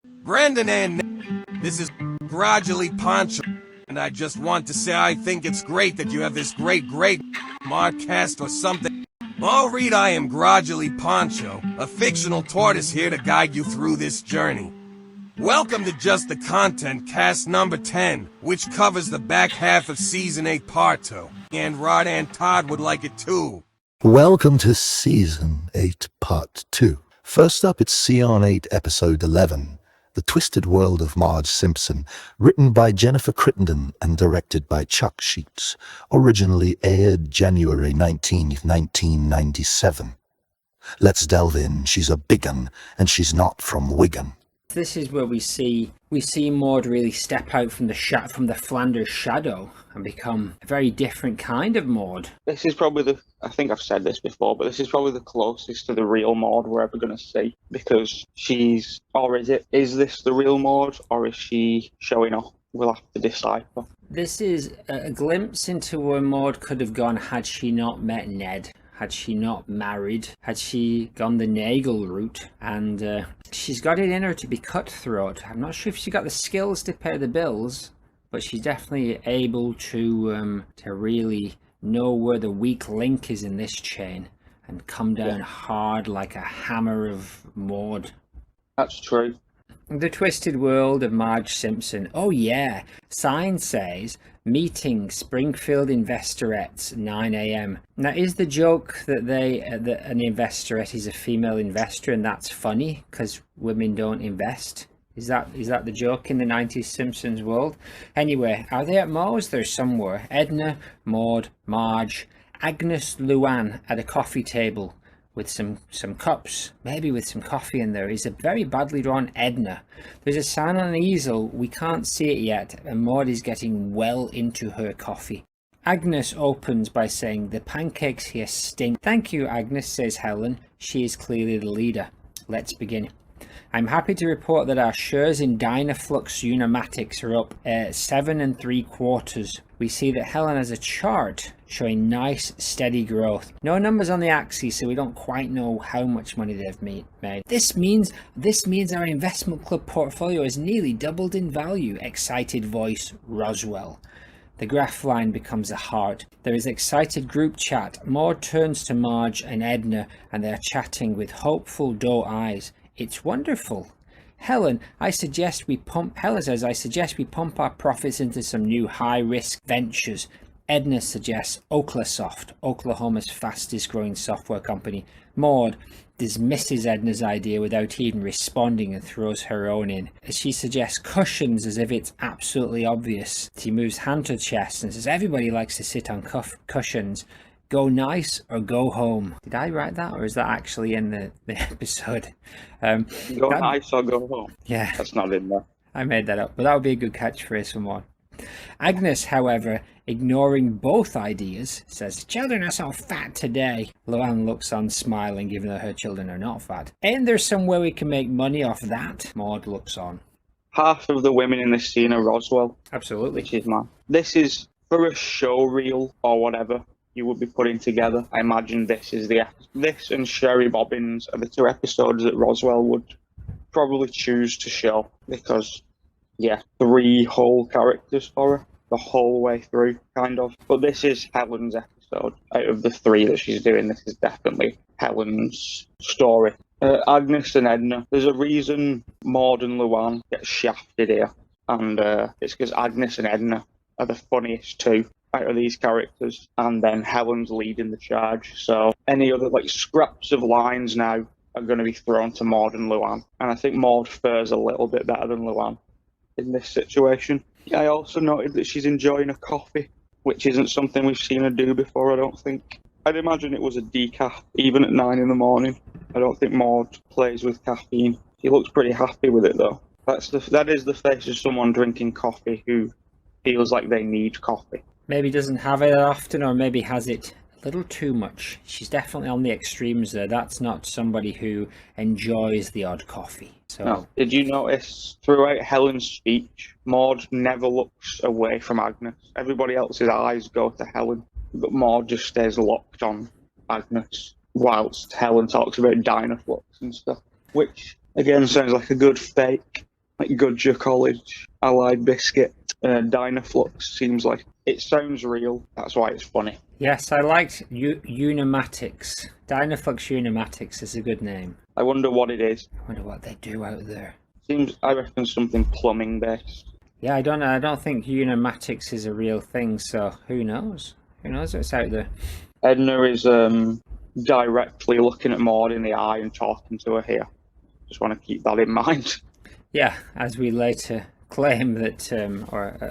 Brandon and this is gradually Poncho, and I just want to say I think it's great that you have this great podcast or something. I'll read I am gradually Poncho, a fictional tortoise here to guide you through this journey. Welcome to Just the Content cast number 10, which covers the back half of season 8 part 2, and Rod and Todd would like it too. Welcome to season 8 part 2. First up, it's Season 8 episode 11. The Twisted World of Marge Simpson, written by Jennifer Crittenden and directed by Chuck Sheets, originally aired January 19th, 1997. Let's delve in. She's a big un, and she's not from Wigan. This is where we see Maude really step out from the Flanders shadow and become a very different kind of Maude. This is probably I think I've said this before, but this is probably the closest to the real Maude we're ever going to see, because is this the real Maude, or is she showing off? We'll have to decipher. This is a glimpse into where Maude could have gone had she not met Ned. Had she not married, had she gone the Nagel route, and she's got it in her to be cutthroat. I'm not sure if she got the skills to pay the bills, but she's definitely able to really know where the weak link is in this chain and come down hard like a hammer of Maude. That's true. The Twisted World of Marge Simpson. Oh yeah, sign says meeting Springfield Investorettes 9 a.m. Now, is the joke that an investorette is a female investor and that's funny because women don't invest? Is that the joke in the 90s Simpsons world? Anyway, are they at Moe's? They're somewhere. Edna, Maude, Marge, Agnes Luann at a coffee table with some cups, maybe with some coffee in there. Is a very badly drawn Edna. There's a sign on an easel, we can't see it yet, and Maude is getting well into her coffee. Agnes opens by saying, "The pancakes here stink." "Thank you, Agnes," says Helen. She is clearly the leader. Let's begin. "I'm happy to report that our shares in Dynaflux Unimatics are up 7 3/4. We see that Helen has a chart showing nice, steady growth. No numbers on the axis, so we don't quite know how much money they've made. This means our investment club portfolio has nearly doubled in value." Excited voice, Roswell. The graph line becomes a heart. There is excited group chat. Maude turns to Marge and Edna, and they are chatting with hopeful doe eyes. "It's wonderful." Helen says, I suggest we pump our profits into some new high-risk ventures. Edna suggests Oklasoft, Oklahoma's fastest growing software company. Maude dismisses Edna's idea without even responding and throws her own in. She suggests cushions as if it's absolutely obvious. She moves hand to chest and says, "Everybody likes to sit on cushions. Go nice or go home." Did I write that, or is that actually in the episode? Nice or go home. Yeah. That's not in there. I made that up, but that would be a good catchphrase for Maude. Agnes, however, ignoring both ideas, says, "Children are so fat today." Luann looks on smiling, given that her children are not fat. "Ain't there some way we can make money off that?" Maude looks on. Half of the women in this scene are Roswell. Absolutely. Which is mad. This is for a show reel or whatever you would be putting together. I imagine this and Sherry Bobbins are the two episodes that Roswell would probably choose to show, because 3 whole characters for her the whole way through, kind of. But this is Helen's episode. Out of the 3 that she's doing, this is definitely Helen's story. Agnes and Edna, there's a reason Maude and Luann get shafted here, and it's because Agnes and Edna are the funniest two out of these characters, and then Helen's leading the charge. So any other scraps of lines now are going to be thrown to Maude and Luann, and I think Maude fares a little bit better than Luann in this situation. I also noted that she's enjoying a coffee, which isn't something we've seen her do before, I don't think. I'd imagine it was a decaf, even at 9 in the morning. I don't think Maude plays with caffeine. She looks pretty happy with it, though. That is the face of someone drinking coffee who feels like they need coffee. Maybe doesn't have it often, or maybe has it a little too much. She's definitely on the extremes there. That's not somebody who enjoys the odd coffee. So no. Did you notice throughout Helen's speech, Maude never looks away from Agnes? Everybody else's eyes go to Helen, but Maude just stays locked on Agnes, whilst Helen talks about Dynaflux and stuff, which again sounds like a good fake like Goodger College, Allied Biscuit, Dynaflux seems like it sounds real. That's why it's funny. Yes, I liked Unimatics. Dynaflux Unimatics is a good name. I wonder what it is. I wonder what they do out there. I reckon something plumbing based. Yeah, I don't think Unimatics is a real thing, so who knows? Who knows what's out there? Edna is directly looking at Maude in the eye and talking to her here. Just want to keep that in mind. Yeah, as we later claim that,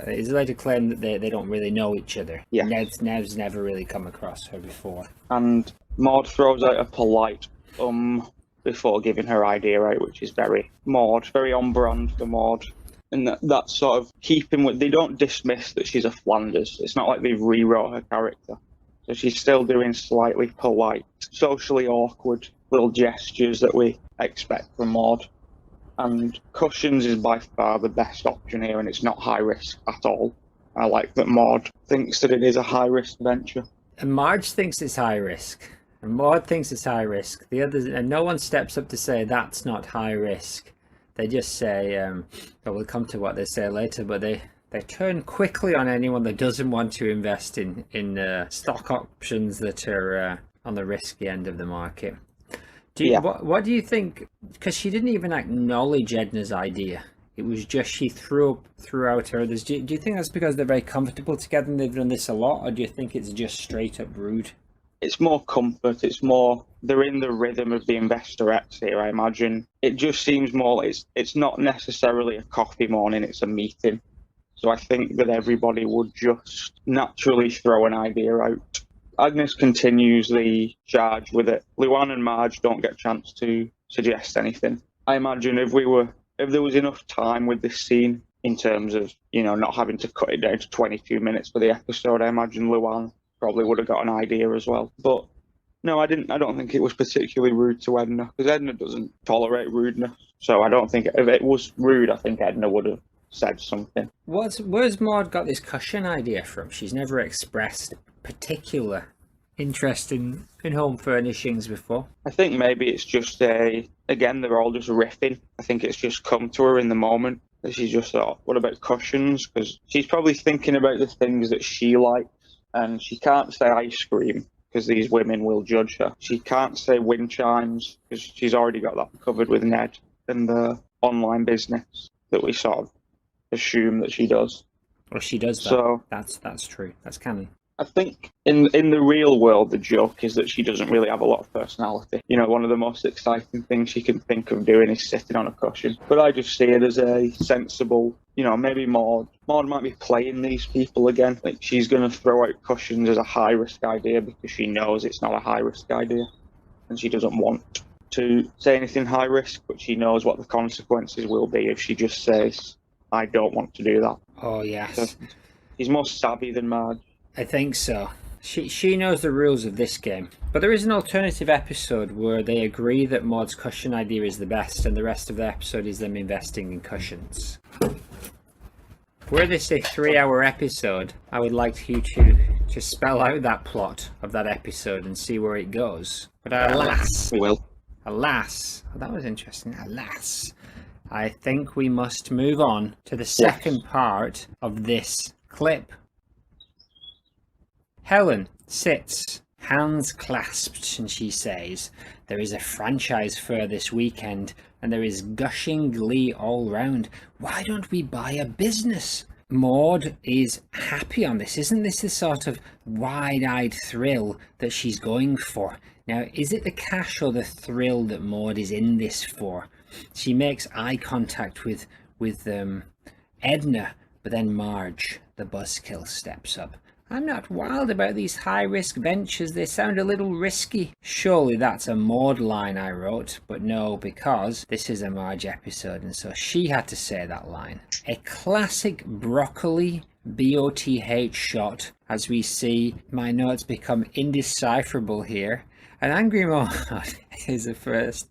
it's later claimed that they don't really know each other. Yeah. Nev's never really come across her before. And Maude throws out a polite before giving her idea out, which is very Maude, very on brand for Maude. And that's sort of keeping with, they don't dismiss that she's a Flanders. It's not like they've rewrote her character. So she's still doing slightly polite, socially awkward little gestures that we expect from Maude. And cushions is by far the best option here, and it's not high risk at all. I like that Maude thinks that it is a high risk venture. And Marge thinks it's high risk. And Maude thinks it's high risk. The others, and no one steps up to say that's not high risk. They just say, we'll come to what they say later, but they turn quickly on anyone that doesn't want to invest in stock options that are on the risky end of the market. What do you think? Because she didn't even acknowledge Edna's idea. It was just she threw out her others. Do you think that's because they're very comfortable together and they've done this a lot, or do you think it's just straight up rude? It's more comfort. It's more they're in the rhythm of the investorettes here. I imagine it just seems more like it's not necessarily a coffee morning. It's a meeting. So I think that everybody would just naturally throw an idea out. Agnes continues the charge with it. Luann and Marge don't get a chance to suggest anything. I imagine if there was enough time with this scene in terms of, not having to cut it down to 22 minutes for the episode, I imagine Luann probably would have got an idea as well. But no, I don't think it was particularly rude to Edna, because Edna doesn't tolerate rudeness. So I don't think if it was rude, I think Edna would have said something. Where's Maude got this cushion idea from? She's never expressed particular interest in home furnishings before. I think maybe it's just again, they're all just riffing. I think it's just come to her in the moment that she's just thought, what about cushions? Because she's probably thinking about the things that she likes, and she can't say ice cream because these women will judge her. She can't say wind chimes because she's already got that covered with Ned and the online business that we sort of assume that she does. Well, she does that. So that's true. That's canon. I think in the real world, the joke is that she doesn't really have a lot of personality. One of the most exciting things she can think of doing is sitting on a cushion. But I just see it as a sensible, maybe Maude might be playing these people again. Like she's going to throw out cushions as a high-risk idea because she knows it's not a high-risk idea. And she doesn't want to say anything high-risk, but she knows what the consequences will be if she just says, I don't want to do that. Oh, yes. So she's more savvy than Marge. I think so. She knows the rules of this game. But there is an alternative episode where they agree that Maude's cushion idea is the best and the rest of the episode is them investing in cushions. Were this a 3-hour episode, I would like you to spell out that plot of that episode and see where it goes. But alas, that was interesting. Alas, I think we must move on to the second part of this clip. Helen sits, hands clasped, and she says, there is a franchise fair this weekend, and there is gushing glee all round. Why don't we buy a business? Maude is happy on this. Isn't this the sort of wide-eyed thrill that she's going for? Now, is it the cash or the thrill that Maude is in this for? She makes eye contact with Edna, but then Marge, the buzzkill, steps up. I'm not wild about these high-risk ventures. They sound a little risky. Surely that's a Maude line I wrote, but no, because this is a Marge episode, and so she had to say that line. A classic broccoli BOTH shot, as we see my notes become indecipherable here. An angry Maude is the first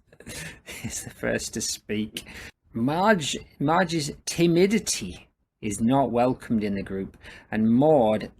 to speak. Marge's timidity is not welcomed in the group, and Maude,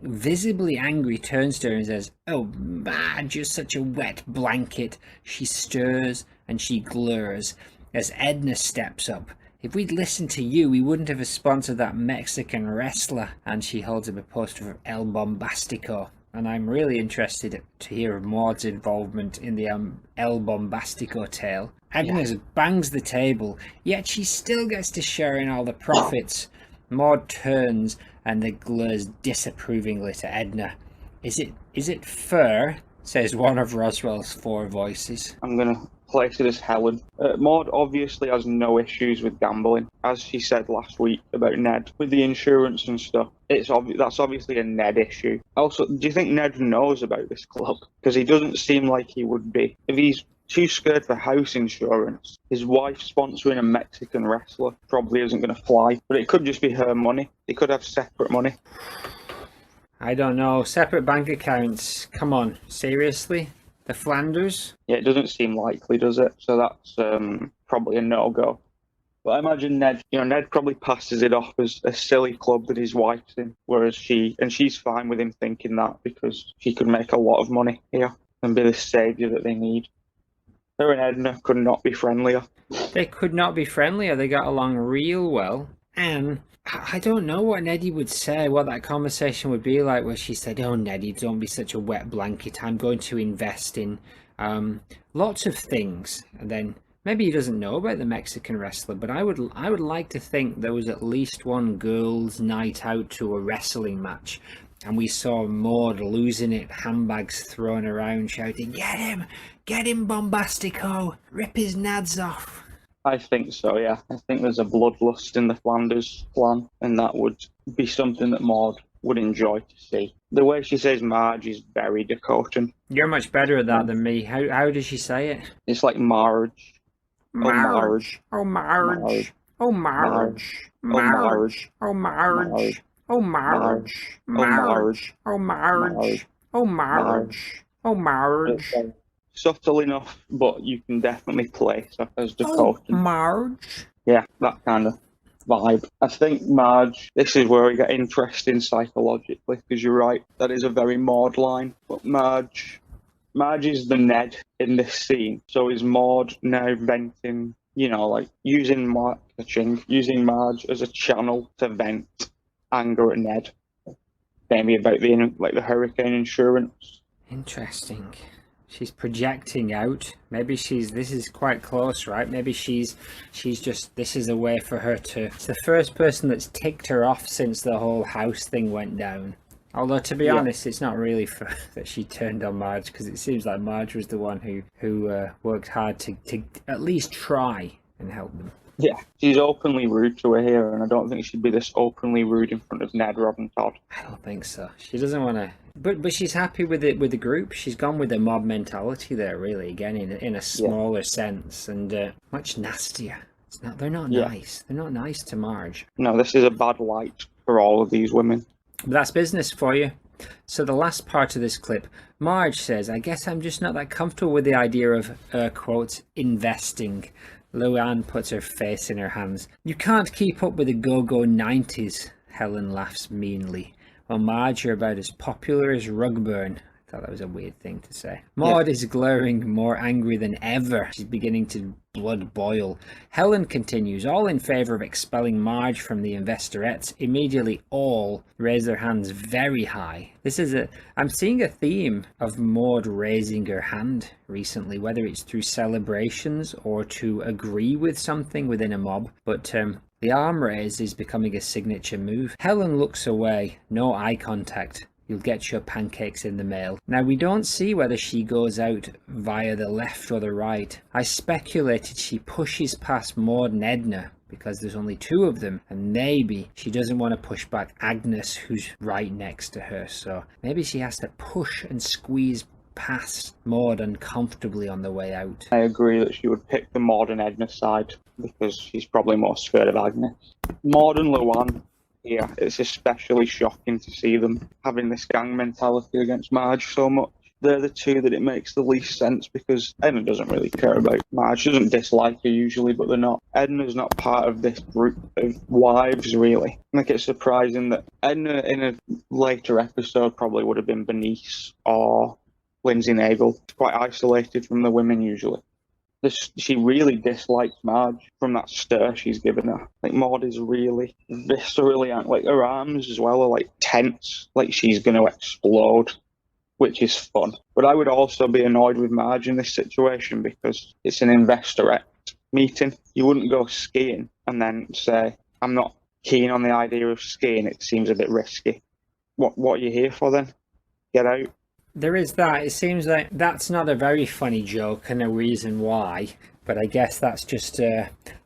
visibly angry, turns to her and says, "Oh, Marge, you're such a wet blanket." She stirs and she glurs as Edna steps up, If we'd listened to you, we wouldn't have sponsored that Mexican wrestler. And she holds up a poster of El Bombastico. And I'm really interested to hear of Maude's involvement in the El Bombastico tale. Agnes bangs the table, yet she still gets to share in all the profits. Maude turns and then glares disapprovingly to Edna. Is it fair? Says one of Roswell's four voices. I'm going to place it as Helen. Maude obviously has no issues with gambling, as she said last week about Ned with the insurance and stuff. That's obviously a Ned issue. Also, do you think Ned knows about this club? Because he doesn't seem like he would be. If he's too scared for house insurance, his wife sponsoring a Mexican wrestler probably isn't going to fly. But it could just be her money. They could have separate money. I don't know. Separate bank accounts. Come on, seriously? The Flanders? Yeah, it doesn't seem likely, does it? So that's probably a no-go. But I imagine Ned probably passes it off as a silly club that his wife's in, whereas she's fine with him thinking that because she could make a lot of money here and be the saviour that they need. Her and Edna could not be friendlier. They could not be friendlier. They got along real well. And I don't know what Neddy would say, what that conversation would be like, where she said, "Oh, Neddy, don't be such a wet blanket. I'm going to invest in lots of things." And then maybe he doesn't know about the Mexican wrestler, but I would like to think there was at least one girls' night out to a wrestling match. And we saw Maude losing it, handbags thrown around, shouting, Get him, Bombastico! Rip his nads off!" I think so, yeah. I think there's a bloodlust in the Flanders plan, and that would be something that Maude would enjoy to see. The way she says Marge is very Dakotan. You're much better at that than me. How does she say it? It's like Marge. Marge. Oh, Marge. Oh, Marge. Marge. Oh, Marge. Oh, Marge. Marge. Oh, Marge. Oh, Marge. Oh, Marge. Subtle enough, but you can definitely place her as Dakotan. Oh, Marge. Yeah, that kind of vibe. I think Marge, this is where we get interesting psychologically, because you're right, that is a very Maude line. But Marge is the Ned in this scene. So is Maude now venting, like using Marge as a channel to vent anger at Ned. Maybe about the hurricane insurance. Interesting. She's projecting out. Maybe this is quite close, right? Maybe she's just, this is a way for her to, it's the first person that's ticked her off since the whole house thing went down. Although, to be honest, it's not really that she turned on Marge, because it seems like Marge was the one who worked hard to at least try and help them. Yeah, she's openly rude to her here, and I don't think she'd be this openly rude in front of Ned, Rob, and Todd. I don't think so. She doesn't want to, but she's happy with it, with the group. She's gone with the mob mentality there, really, again in a smaller sense, and much nastier. They're not nice. They're not nice to Marge. No, this is a bad light for all of these women. But that's business for you. So the last part of this clip, Marge says, "I guess I'm just not that comfortable with the idea of, quote, investing." Luann puts her face in her hands. "You can't keep up with the go-go 90s, Helen laughs meanly. "Well, Marge, you're about as popular as Rugburn." I thought that was a weird thing to say. Maude is glaring, more angry than ever. She's beginning to blood boil. Helen continues, all in favour of expelling Marge from the Investorettes. Immediately all raise their hands very high. I'm seeing a theme of Maude raising her hand recently, whether it's through celebrations or to agree with something within a mob. But the arm raise is becoming a signature move. Helen looks away, no eye contact. You'll get your pancakes in the mail. Now, we don't see whether she goes out via the left or the right. I speculated she pushes past Maude and Edna because there's only two of them, and maybe she doesn't want to push back Agnes, who's right next to her. So maybe she has to push and squeeze past Maude uncomfortably on the way out. I agree that she would pick the Maude and Edna side because she's probably more scared of Agnes. Maude and Luann, yeah, it's especially shocking to see them having this gang mentality against Marge so much. They're the two that it makes the least sense because Edna doesn't really care about Marge. She doesn't dislike her usually, but they're not. Edna's not part of this group of wives, really. I think it's surprising that Edna in a later episode probably would have been Bernice or Lindsay Nagle. Quite isolated from the women usually. she really dislikes Marge from that stare she's given her. Like Maud is really viscerally, like her arms as well are like tense, like she's going to explode, which is fun. But I would also be annoyed with Marge in this situation because it's an investorette meeting. You wouldn't go skiing and then say, I'm not keen on the idea of skiing, it seems a bit risky. What are you here for then? Get out. There is that. It seems like that's not a very funny joke and a reason why, but I guess that's just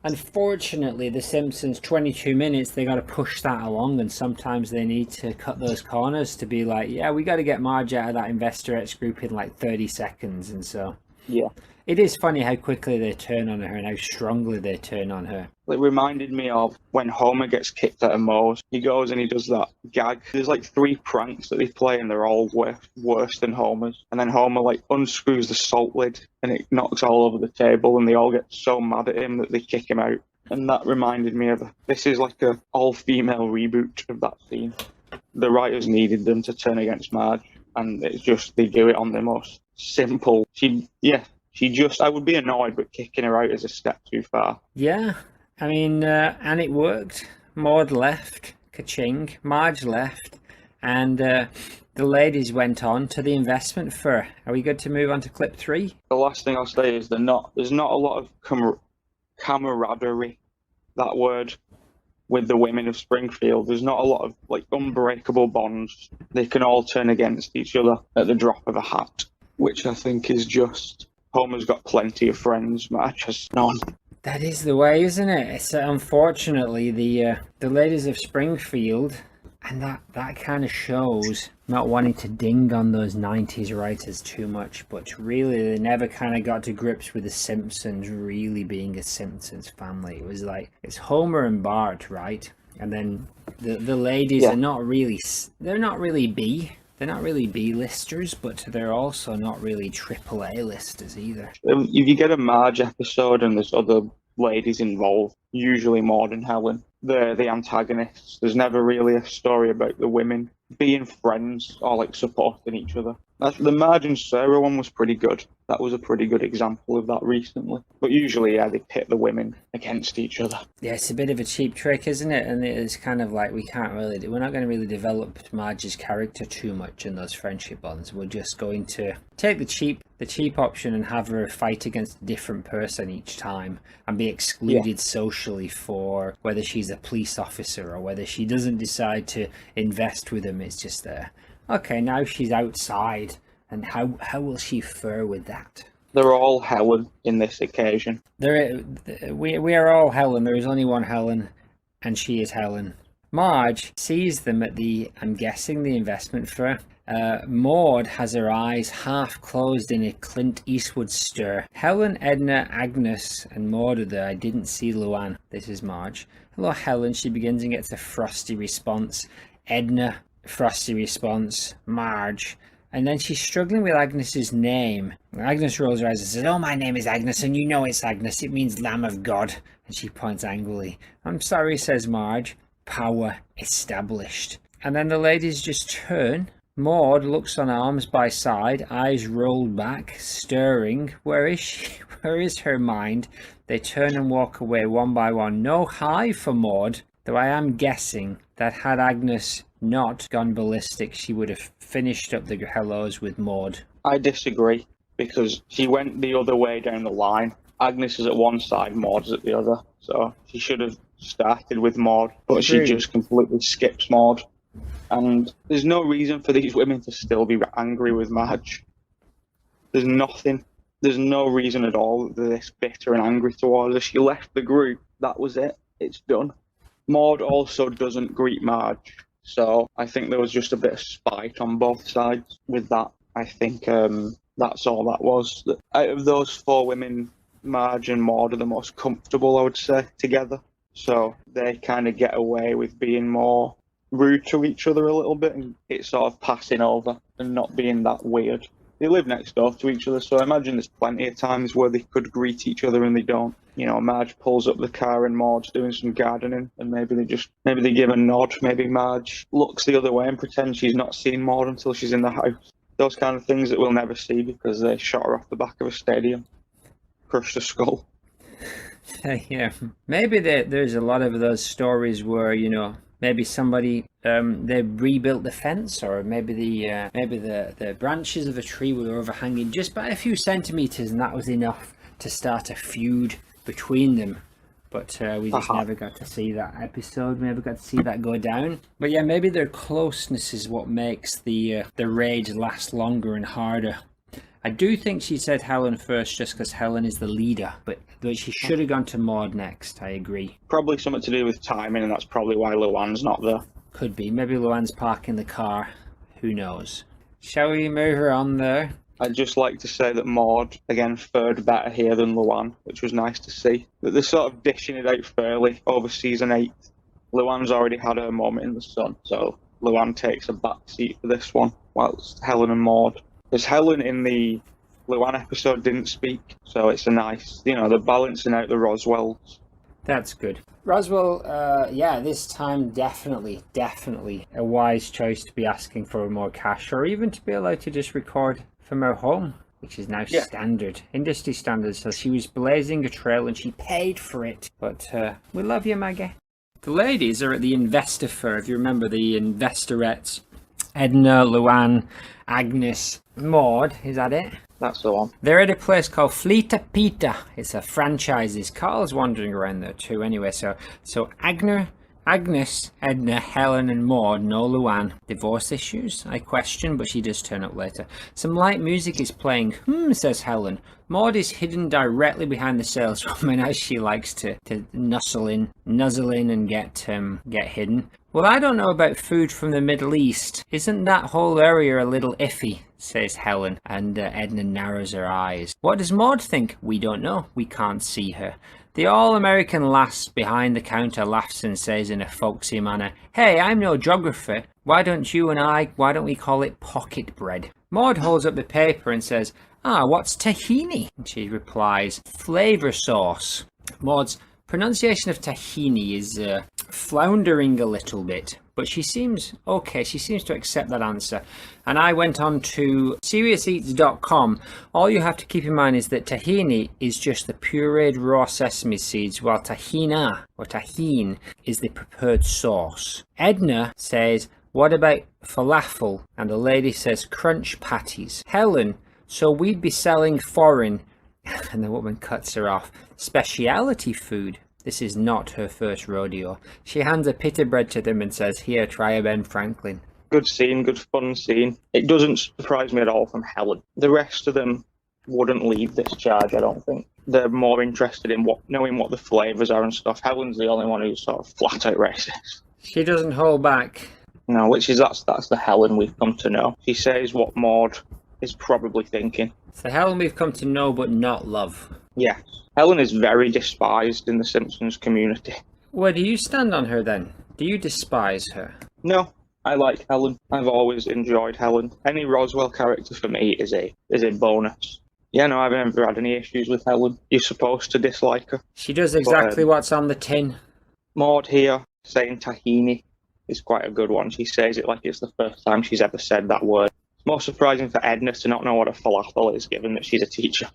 unfortunately the Simpsons 22 minutes, they got to push that along, and sometimes they need to cut those corners to be like, yeah, we got to get Marge out of that investorettes group in like 30 seconds. And so yeah, it is funny how quickly they turn on her and how strongly they turn on her. It reminded me of when Homer gets kicked out of Moe's. He goes and he does that gag. There's like 3 pranks that they play and they're all worse than Homer's. And then Homer like unscrews the salt lid and it knocks all over the table and they all get so mad at him that they kick him out. And that reminded me of this is like a all-female reboot of that scene. The writers needed them to turn against Marge, and it's just they do it on the most simple. I would be annoyed, but kicking her out is a step too far. Yeah, I mean, and it worked. Maud left, ka-ching, Marge left, and the ladies went on to the investment fur. Are we good to move on to clip 3? The last thing I'll say is there's not a lot of camaraderie, that word, with the women of Springfield. There's not a lot of like unbreakable bonds. They can all turn against each other at the drop of a hat, which I think is just... Homer's got plenty of friends, Marge has none. That is the way, isn't it? It's unfortunately the ladies of Springfield, and that kind of shows not wanting to ding on those 90s writers too much, but really they never kind of got to grips with the Simpsons really being a Simpsons family. It was like, it's Homer and Bart, right? And then the ladies are not really B. They're not really B-listers, but they're also not really triple A-listers either. If you get a Marge episode and there's other ladies involved, usually Maude and Helen, they're the antagonists. There's never really a story about the women being friends or like supporting each other. The Marge and Sarah one was pretty good. That was a pretty good example of that recently. But usually, they pit the women against each other. Yeah, it's a bit of a cheap trick, isn't it? And it's kind of like we're not going to really develop Marge's character too much in those friendship bonds. We're just going to take the cheap option and have her fight against a different person each time and be excluded socially for whether she's a police officer or whether she doesn't decide to invest with him. It's just there. Okay, now she's outside, and how will she fare with that? They're all Helen in this occasion. We are all Helen. There is only one Helen, and she is Helen. Marge sees them at I'm guessing, the investment fair. Maude has her eyes half closed in a Clint Eastwood stare. Helen, Edna, Agnes, and Maude are there. I didn't see Luann. This is Marge. Hello, Helen. She begins and gets a frosty response. Edna, frosty response. Marge. And then she's struggling with Agnes's name. Agnes rolls her eyes and says, "Oh, my name is Agnes, and you know it's Agnes. It means Lamb of God." And she points angrily. "I'm sorry," says Marge. Power established. And then the ladies just turn. Maude looks on arms by side, eyes rolled back, stirring. Where is she? Where is her mind? They turn and walk away one by one. No hi for Maude, though I am guessing that had Agnes not gone ballistic, she would have finished up the hellos with Maude. I disagree, because she went the other way down the line. Agnes is at one side, Maude's at the other. So she should have started with Maude, but she just completely skips Maude. And there's no reason for these women to still be angry with Marge. There's no reason at all that they're this bitter and angry towards her. She left the group, that was it, it's done. Maude also doesn't greet Marge, so I think there was just a bit of spite on both sides with that. I think that's all that was. Out of those 4 women, Marge and Maude are the most comfortable, I would say, together. So they kind of get away with being more rude to each other a little bit, and it's sort of passing over and not being that weird. They live next door to each other, so I imagine there's plenty of times where they could greet each other and they don't. You know, Marge pulls up the car and Maude's doing some gardening, and maybe they give a nod. Maybe Marge looks the other way and pretends she's not seen Maude until she's in the house. Those kind of things that we'll never see because they shot her off the back of a stadium. crushed a skull. Yeah, maybe there's a lot of those stories where, you know, maybe somebody they rebuilt the fence, or maybe the branches of a tree were overhanging just by a few centimeters, and that was enough to start a feud between them. But we just never got to see that episode. We never got to see that go down. But yeah, maybe their closeness is what makes the rage last longer and harder. I do think she said Helen first just because Helen is the leader, but she should have gone to Maude next. I agree. Probably something to do with timing, and that's probably why Luann's not there. Could be. Maybe Luann's parking the car. Who knows? Shall we move her on there? I'd just like to say that Maude, again, fared better here than Luann, which was nice to see. That they're sort of dishing it out fairly over season 8. Luann's already had her moment in the sun, so Luann takes a back seat for this one, whilst Helen and Maude. Because Helen in the Luann episode didn't speak, so it's a nice, you know, they're balancing out the Roswells. That's good. Roswell, yeah, this time definitely a wise choice to be asking for more cash, or even to be allowed to just record from her home, which is now standard, industry standard. So she was blazing a trail and she paid for it. But we love you, Maggie. The ladies are at the investor fair, if you remember the investorettes. Edna, Luann, Agnes, Maude, is that it? That's the one. They're at a place called Flita Pita. It's a franchise. Carl's wandering around there too anyway. So Agnes, Edna, Helen and Maude, no Luann. Divorce issues? I question, but she does turn up later. Some light music is playing. Says Helen. Maude is hidden directly behind the saleswoman, as she likes to nuzzle in and get hidden. Well, I don't know about food from the Middle East. Isn't that whole area a little iffy? Says Helen, and Edna narrows her eyes. What does Maude think? We don't know. We can't see her. The all-American lass behind the counter laughs and says in a folksy manner, "Hey, I'm no geographer. Why don't we call it pocket bread?" Maude holds up the paper and says, what's tahini? And she replies, flavor sauce. Maude's pronunciation of tahini is floundering a little bit, but she seems okay. She seems to accept that answer. And I went on to SeriousEats.com. All you have to keep in mind is that tahini is just the pureed raw sesame seeds, while tahina or tahin is the prepared sauce. Edna says, what about falafel? And the lady says crunch patties. Helen, so we'd be selling foreign, and the woman cuts her off, speciality food. This is not her first rodeo. She hands a pita bread to them and says, here, try a Ben Franklin. Good scene, good fun scene. It doesn't surprise me at all from Helen. The rest of them wouldn't lead this charge, I don't think. They're more interested in knowing what the flavours are and stuff. Helen's the only one who's sort of flat out racist. She doesn't hold back. No, that's the Helen we've come to know. She says what Maude is probably thinking. It's the Helen we've come to know but not love. Yes. Helen is very despised in the Simpsons community. Where do you stand on her then? Do you despise her? No, I like Helen. I've always enjoyed Helen. Any Roswell character for me is a bonus. Yeah, no, I've never had any issues with Helen. You're supposed to dislike her. She does exactly what's on the tin. Maude here saying tahini is quite a good one. She says it like it's the first time she's ever said that word. It's more surprising for Edna to not know what a falafel is, given that she's a teacher.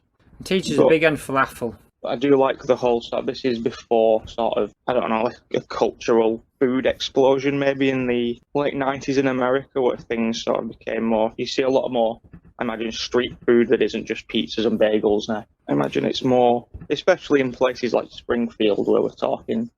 Teachers are big on falafel. I do like the whole stuff. This is before sort of, I don't know, like a cultural food explosion maybe in the late 90s in America, where things sort of became more, you see a lot more, I imagine, street food that isn't just pizzas and bagels now. I imagine it's more, especially in places like Springfield where we're talking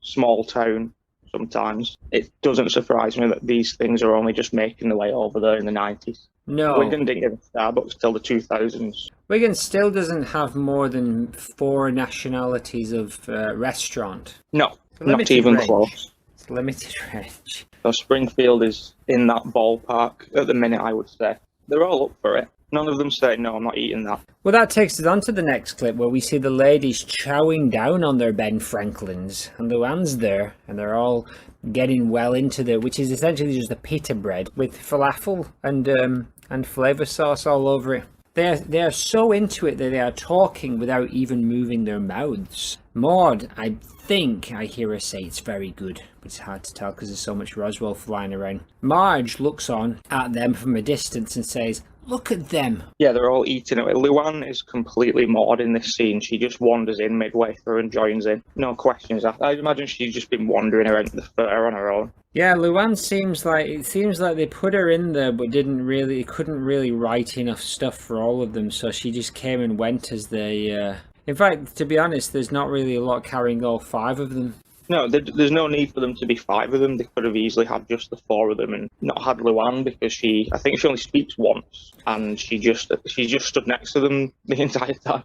small town sometimes. It doesn't surprise me that these things are only just making their way over there in the 90s. No. Wigan didn't get a Starbucks till the 2000s. Wigan still doesn't have more than 4 nationalities of restaurant. No, not even close. It's limited range. So Springfield is in that ballpark at the minute, I would say. They're all up for it. None of them say, no, I'm not eating that. Well, that takes us on to the next clip where we see the ladies chowing down on their Ben Franklins. And Luann's there, and they're all getting well into which is essentially just a pita bread with falafel and flavour sauce all over it. They are so into it that they are talking without even moving their mouths. Maude, I think I hear her say it's very good, but it's hard to tell because there's so much Roswell flying around. Marge looks on at them from a distance and says, Look at them. Yeah, they're all eating it. Luann is completely Maude in this scene. She just wanders in midway through and joins in. No questions asked. I imagine she's just been wandering around the fair on her own. Yeah, Luann seems like they put her in there, but couldn't really write enough stuff for all of them, so she just came and went as they. In fact, to be honest, there's not really a lot carrying all 5 of them. No, there's no need for them to be 5 of them. They could have easily had just the 4 of them and not had Luann, because I think she only speaks once, and she just stood next to them the entire time.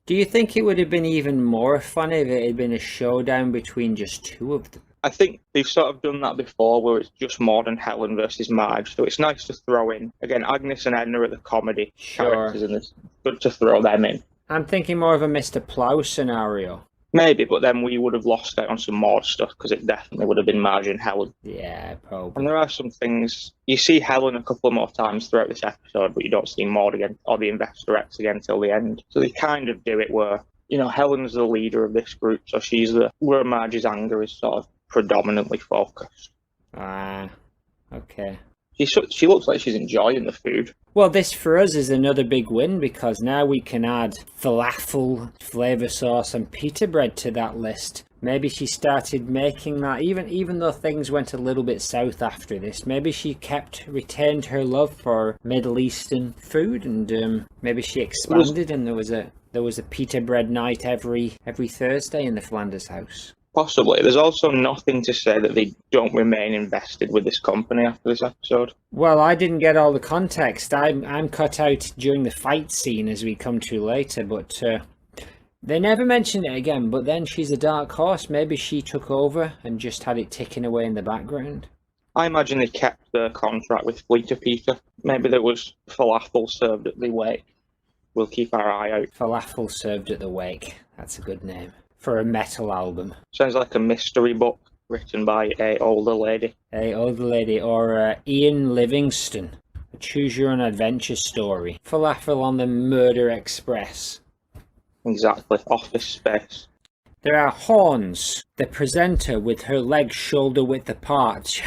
Do you think it would have been even more fun if it had been a showdown between just 2 of them? I think they've sort of done that before, where it's just Maude and Helen versus Marge, so it's nice to throw in. Again, Agnes and Edna are the comedy characters in this. Good to throw them in. I'm thinking more of a Mr. Plow scenario. Maybe, but then we would have lost out on some Maude stuff, because it definitely would have been Marge and Helen. Yeah, probably. And there are some things... You see Helen a couple more times throughout this episode, but you don't see Maude again, or the Investorettes again till the end. So they kind of do it where, Helen's the leader of this group, so she's where Marge's anger is sort of predominantly focused. Ah, okay. She looks like she's enjoying the food. Well, this for us is another big win, because now we can add falafel, flavour sauce and pita bread to that list. Maybe she started making that, even though things went a little bit south after this. Maybe she retained her love for Middle Eastern food, and maybe she expanded, and there was a pita bread night every Thursday in the Flanders house. Possibly. There's also nothing to say that they don't remain invested with this company after this episode. Well, I didn't get all the context. I'm cut out during the fight scene, as we come to later, but they never mentioned it again. But then she's a dark horse. Maybe she took over and just had it ticking away in the background. I imagine they kept the contract with Fleet of Peter. Maybe there was falafel served at the wake. We'll keep our eye out. Falafel served at the wake. That's a good name for a metal album. Sounds like a mystery book written by a older lady. Or Ian Livingston. A choose your own adventure story. Falafel on the Murder Express. Exactly. Office Space. There are horns. The presenter with her legs shoulder width apart.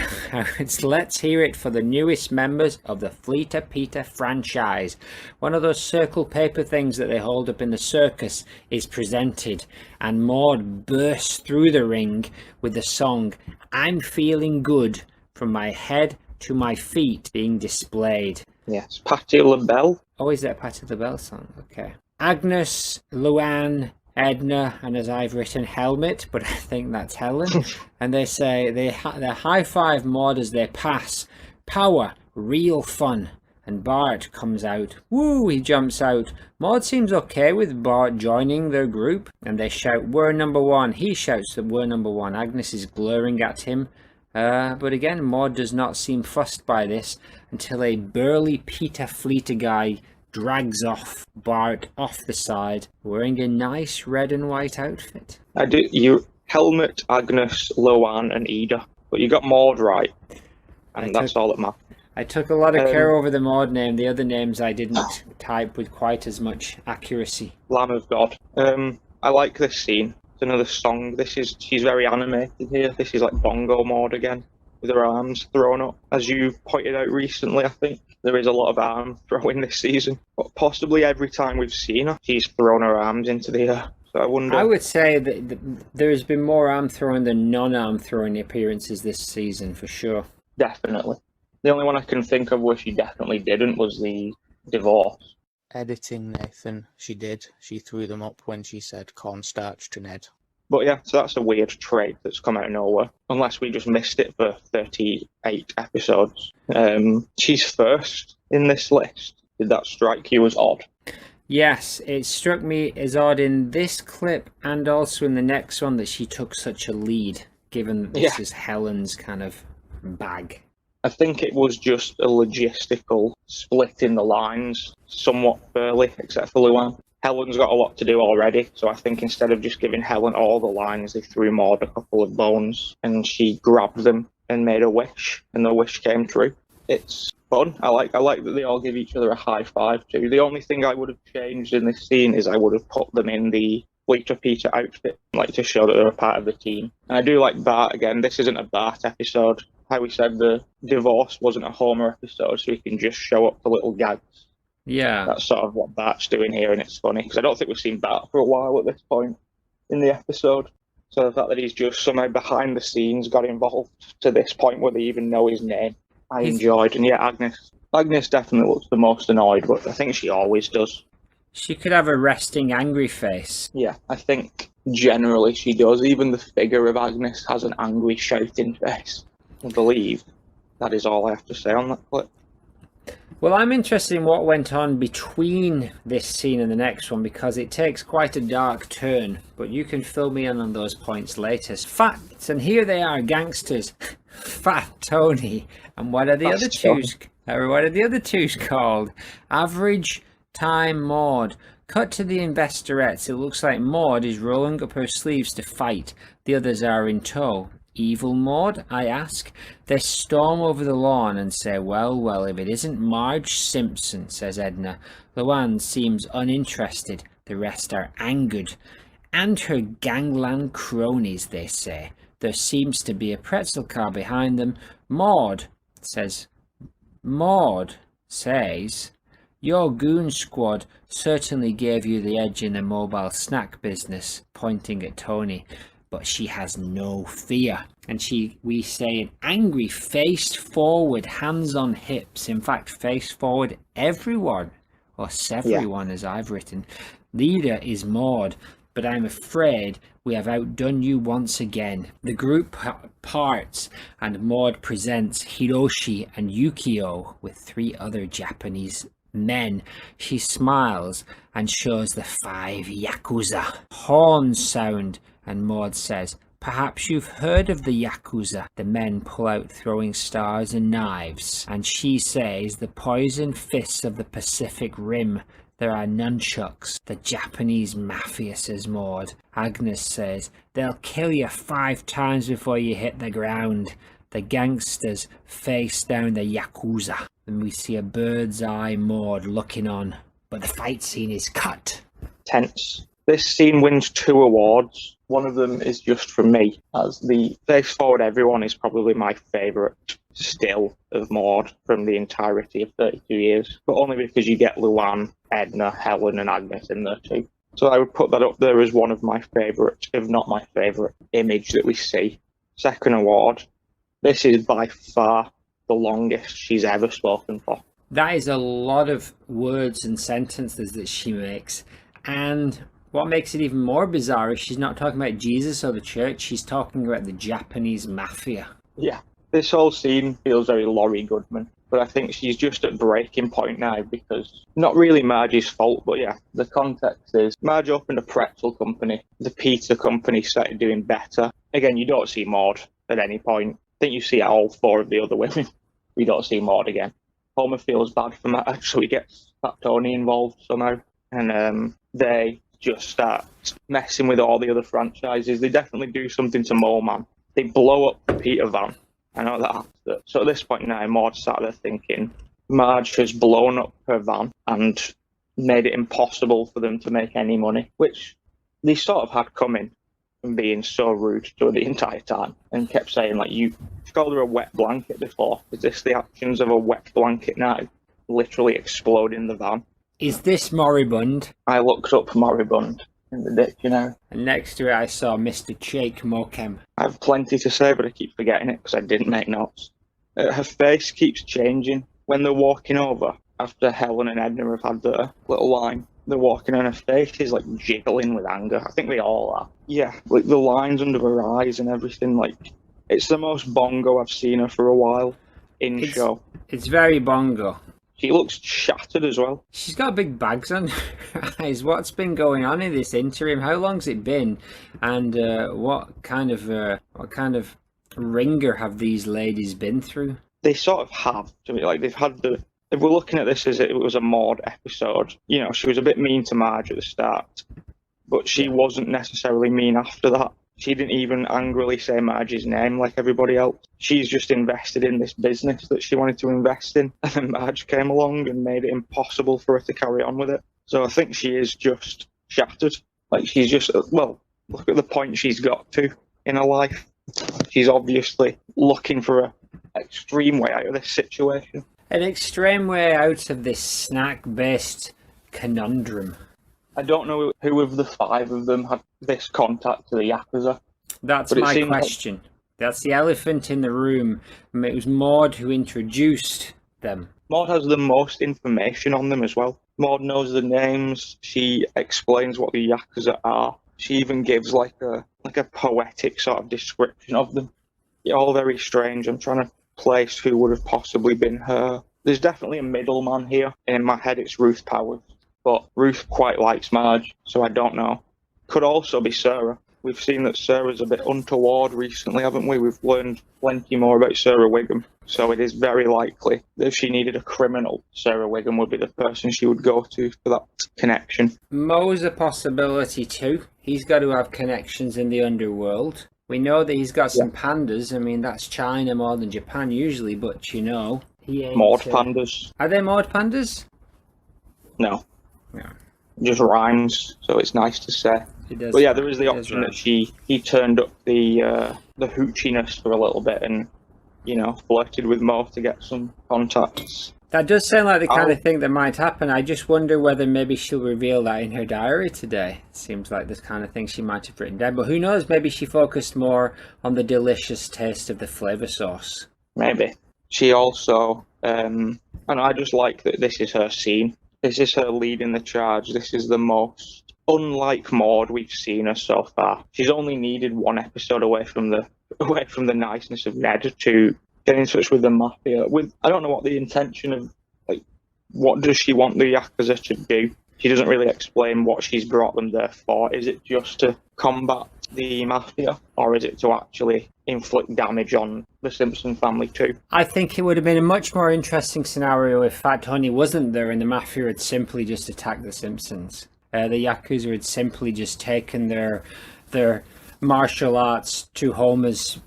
Let's hear it for the newest members of the Fleet of Peter franchise. One of those circle paper things that they hold up in the circus is presented, and Maude bursts through the ring with the song I'm Feeling Good from my head to my feet being displayed. Yes, Patti LaBelle. Oh, is that Patti LaBelle song? Okay. Agnes, Luann, Edna, and as I've written, Helmet, but I think that's Helen. And they say they high-five Maude as they pass. Power, real fun. And Bart comes out. Woo, he jumps out. Maude seems okay with Bart joining their group. And they shout, we're number one. He shouts that we're number one. Agnes is glaring at him. But again, Maude does not seem fussed by this until a burly Peter Fleeter guy drags off Bart off the side, wearing a nice red and white outfit. Helmet, Agnes, Luann, and Ida, but you got Maude right, and that's all that matters. I took a lot of care over the Maude name. The other names I didn't type with quite as much accuracy. Lamb of God. I like this scene. It's another song. She's very animated here. This is like Bongo Maude again, with her arms thrown up. As you pointed out recently, I think there is a lot of arm throwing this season. But possibly every time we've seen her, she's thrown her arms into the air. So I wonder... I would say that there's been more arm throwing than non-arm throwing appearances this season, for sure. Definitely. The only one I can think of where she definitely didn't was the divorce. Editing, Nathan. She did. She threw them up when she said cornstarch to Ned. But yeah, so that's a weird trait that's come out of nowhere. Unless we just missed it for 38 episodes. She's first in this list. Did that strike you as odd? Yes, it struck me as odd in this clip and also in the next one that she took such a lead, given that this is Helen's kind of bag. I think it was just a logistical split in the lines, somewhat fairly, except for Luann. Helen's got a lot to do already, so I think instead of just giving Helen all the lines, they threw Maude a couple of bones, and she grabbed them and made a wish, and the wish came true. It's fun. I like that they all give each other a high five too. The only thing I would have changed in this scene is I would have put them in the Fleet of Peter outfit, like to show that they're a part of the team. And I do like Bart again. This isn't a Bart episode. How we said the divorce wasn't a Homer episode, so he can just show up for little gags. Yeah. That's sort of what Bart's doing here, and it's funny because I don't think we've seen Bart for a while at this point in the episode. So the fact that he's just somehow behind the scenes got involved to this point where they even know his name, I enjoyed. And yeah, Agnes definitely looks the most annoyed, but I think she always does. She could have a resting angry face. Yeah, I think generally she does. Even the figure of Agnes has an angry, shouting face. I believe that is all I have to say on that clip. Well, I'm interested in what went on between this scene and the next one, because it takes quite a dark turn, but you can fill me in on those points later. Facts, and here they are, gangsters. Fat Tony, and what are the other twos? What are the other twos called? Average Time Maude. Cut to the investorettes. It looks like Maude is rolling up her sleeves to fight. The others are in tow. Evil Maude, I ask. They storm over the lawn and say, well, if it isn't Marge Simpson, says Edna. Luann seems uninterested. The rest are angered. And her gangland cronies, they say. There seems to be a pretzel car behind them. Maude says, your goon squad certainly gave you the edge in the mobile snack business, pointing at Tony. But she has no fear. And we say an angry, face forward, hands on hips. In fact, face forward, everyone, or severyone, as I've written. Leader is Maude, but I'm afraid we have outdone you once again. The group parts, and Maude presents Hiroshi and Yukio with 3 other Japanese men. She smiles and shows the 5 Yakuza. Horns sound, and Maude says, perhaps you've heard of the Yakuza. The men pull out throwing stars and knives, and she says, the poison fists of the Pacific Rim. There are nunchucks. The Japanese Mafia, says Maude. Agnes says, they'll kill you 5 times before you hit the ground. The gangsters face down the Yakuza. And we see a bird's eye Maude looking on. But the fight scene is cut. Tense. This scene wins 2 awards. One of them is just for me, as the face forward everyone is probably my favourite still of Maude from the entirety of 32 years, but only because you get Luann, Edna, Helen and Agnes in there too. So I would put that up there as one of my favourite, if not my favourite, image that we see. Second award, this is by far the longest she's ever spoken for. That is a lot of words and sentences that she makes, and what makes it even more bizarre is she's not talking about Jesus or the church, she's talking about the Japanese Mafia. Yeah, this whole scene feels very Laurie Goodman, but I think she's just at breaking point now because, not really Marge's fault, but yeah, the context is Marge opened a pretzel company, the pizza company started doing better. Again, you don't see Maude at any point. I think you see all 4 of the other women. We don't see Maude again. Homer feels bad for Marge, so he gets Fat Tony involved somehow, and they just start messing with all the other franchises. They definitely do something to Mole Man. They blow up the Peter van. I know that. So at this point now, Maude sat there thinking, Marge has blown up her van and made it impossible for them to make any money, which they sort of had coming from being so rude to her the entire time and kept saying, like, you called her a wet blanket before. Is this the actions of a wet blanket now? Literally exploding the van. Is this moribund? I looked up moribund in the dictionary. And next to it I saw Mr. Jake Mokem. I have plenty to say, but I keep forgetting it because I didn't make notes. Her face keeps changing. When they're walking over, after Helen and Edna have had their little line, they're walking and her face is like jiggling with anger. I think they all are. Yeah, like the lines under her eyes and everything, like, it's the most bongo I've seen her for a while in show. It's very bongo. She looks shattered as well. She's got big bags on her eyes. What's been going on in this interim? How long's it been? And what kind of ringer have these ladies been through? They sort of have, to me. Like, they've had the... If we're looking at this as it was a Maude episode, you know, she was a bit mean to Marge at the start, but she wasn't necessarily mean after that. She didn't even angrily say Marge's name like everybody else. She's just invested in this business that she wanted to invest in, and then Marge came along and made it impossible for her to carry on with it. So I think she is just shattered. Like, she's just, well, look at the point she's got to in her life. She's obviously looking for an extreme way out of this situation. an extreme way out of this snack-based conundrum. I don't know who of the 5 of them had this contact to the Yakuza. That's my question. That's the elephant in the room. It was Maude who introduced them. Maude has the most information on them as well. Maude knows the names. She explains what the Yakuza are. She even gives like a poetic sort of description of them. It's all very strange. I'm trying to place who would have possibly been her. There's definitely a middleman here. In my head, it's Ruth Powers. But Ruth quite likes Marge, so I don't know. Could also be Sarah. We've seen that Sarah's a bit untoward recently, haven't we? We've learned plenty more about Sarah Wiggum. So it is very likely that if she needed a criminal, Sarah Wiggum would be the person she would go to for that connection. Mo's a possibility too. He's got to have connections in the underworld. We know that he's got some pandas. I mean, that's China more than Japan usually, but you know, he ain't... Maude pandas. Are they Maude pandas? No. No. Just rhymes, so it's nice to say. But yeah, there is the option that he turned up the hoochiness for a little bit and, you know, flirted with Mo to get some contacts. That does sound like the kind of thing that might happen. I just wonder whether maybe she'll reveal that in her diary today. It seems like this kind of thing she might have written down. But who knows, maybe she focused more on the delicious taste of the flavour sauce. Maybe. She also, and I just like that this is her scene. This is her leading the charge. This is the most unlike Maude we've seen her so far. She's only needed one episode away from the niceness of Ned to get in touch with the Mafia. I don't know what the intention of, like, what does she want the Yakuza to do? She doesn't really explain what she's brought them there for. Is it just to combat the Mafia, or is it to actually inflict damage on the Simpson family too? I think it would have been a much more interesting scenario if Fat Honey wasn't there and the Mafia had simply just attacked the Simpsons. The Yakuza had simply just taken their martial arts to Homer's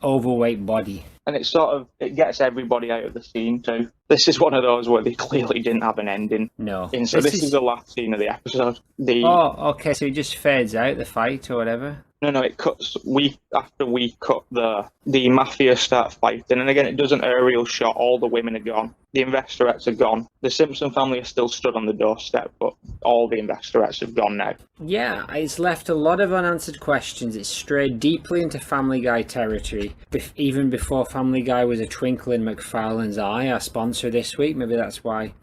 overweight body. And it gets everybody out of the scene too. This is one of those where they clearly didn't have an ending. No. So this is the last scene of the episode. Oh, okay, so it just fades out, the fight or whatever? No, it cuts week after week. The Mafia start fighting, and again, it does an aerial shot. All the women are gone. The Investorettes are gone. The Simpson family are still stood on the doorstep, but all the Investorettes have gone now. Yeah, it's left a lot of unanswered questions. It's strayed deeply into Family Guy territory, even before Family Guy was a twinkle in McFarlane's eye, our sponsor this week. Maybe that's why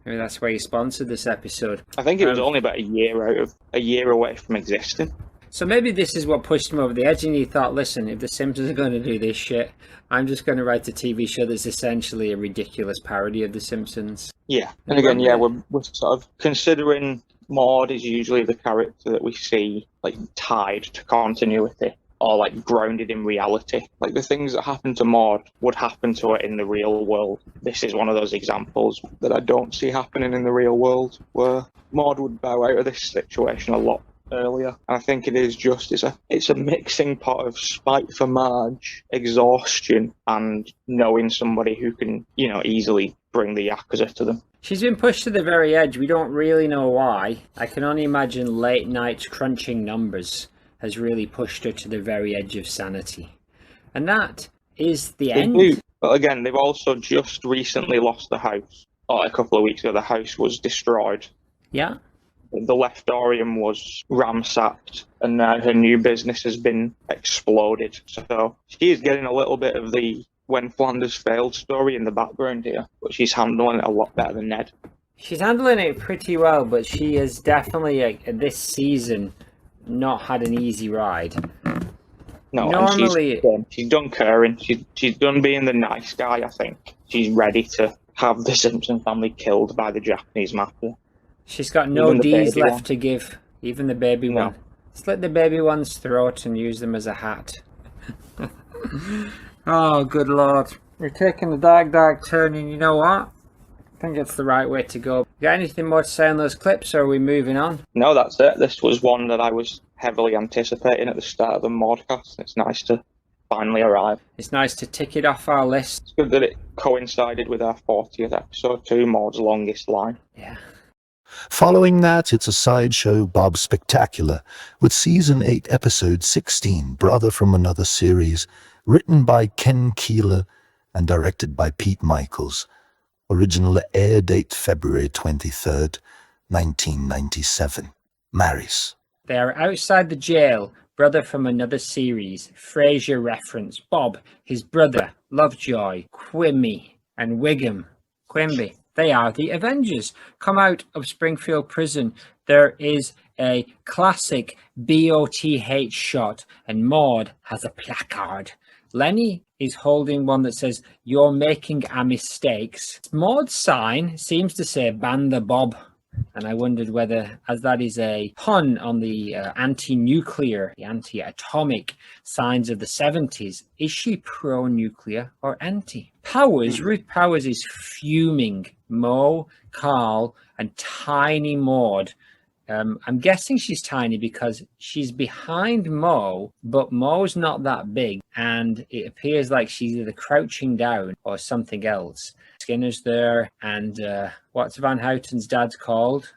he sponsored this episode. I think it was only about a year away from existing. So maybe this is what pushed him over the edge, and he thought, listen, if the Simpsons are going to do this shit, I'm just going to write a TV show that's essentially a ridiculous parody of the Simpsons. Yeah, and again, we're sort of considering Maude is usually the character that we see like tied to continuity or like grounded in reality. Like the things that happen to Maude would happen to her in the real world. This is one of those examples that I don't see happening in the real world, where Maude would bow out of this situation a lot earlier. And I think it is just it's a mixing pot of spite for Marge, exhaustion, and knowing somebody who can, you know, easily bring the Yakuza to them. She's been pushed to the very edge. We don't really know why. I can only imagine late night crunching numbers has really pushed her to the very edge of sanity. And that is the end. But again, they've also just recently lost the house. A couple of weeks ago, the house was destroyed. Yeah. The Leftorium was ransacked, and now her new business has been exploded. So she is getting a little bit of the When Flanders Failed story in the background here, but she's handling it a lot better than Ned. She's handling it pretty well, but she has definitely, this season, not had an easy ride. No, normally she's done caring. She's done being the nice guy, I think. She's ready to have the Simpson family killed by the Japanese Mafia. She's got no D's left to give, even the baby one. Slit the baby one's throat and use them as a hat. Oh, good lord. We're taking a dark turn, and you know what? I think it's the right way to go. Got anything more to say on those clips, or are we moving on? No, that's it. This was one that I was heavily anticipating at the start of the Maudecast. It's nice to finally arrive. It's nice to tick it off our list. It's good that it coincided with our 40th episode too, Maude's longest line. Yeah. Following that, it's a sideshow Bob Spectacular with Season 8, Episode 16, Brother from Another Series, written by Ken Keeler and directed by Pete Michaels. Original air date February 23rd, 1997. Maris. They are outside the jail. Brother from another series. Frasier reference. Bob, his brother, Lovejoy, Quimby, and Wiggum. Quimby. They are the Avengers. Come out of Springfield prison. There is a classic BOTH shot, and Maude has a placard. Lenny is holding one that says, "You're making a mistakes." Maude's sign seems to say, "Ban the Bob." And I wondered whether, as that is a pun on the anti-nuclear, the anti-atomic signs of the 70s, is she pro-nuclear or anti? Powers, Ruth Powers is fuming. Mo, Carl, and tiny Maude. I'm guessing she's tiny because she's behind Mo, but Mo's not that big, and it appears like she's either crouching down or something else. Skinner's there, and what's Van Houten's dad's called?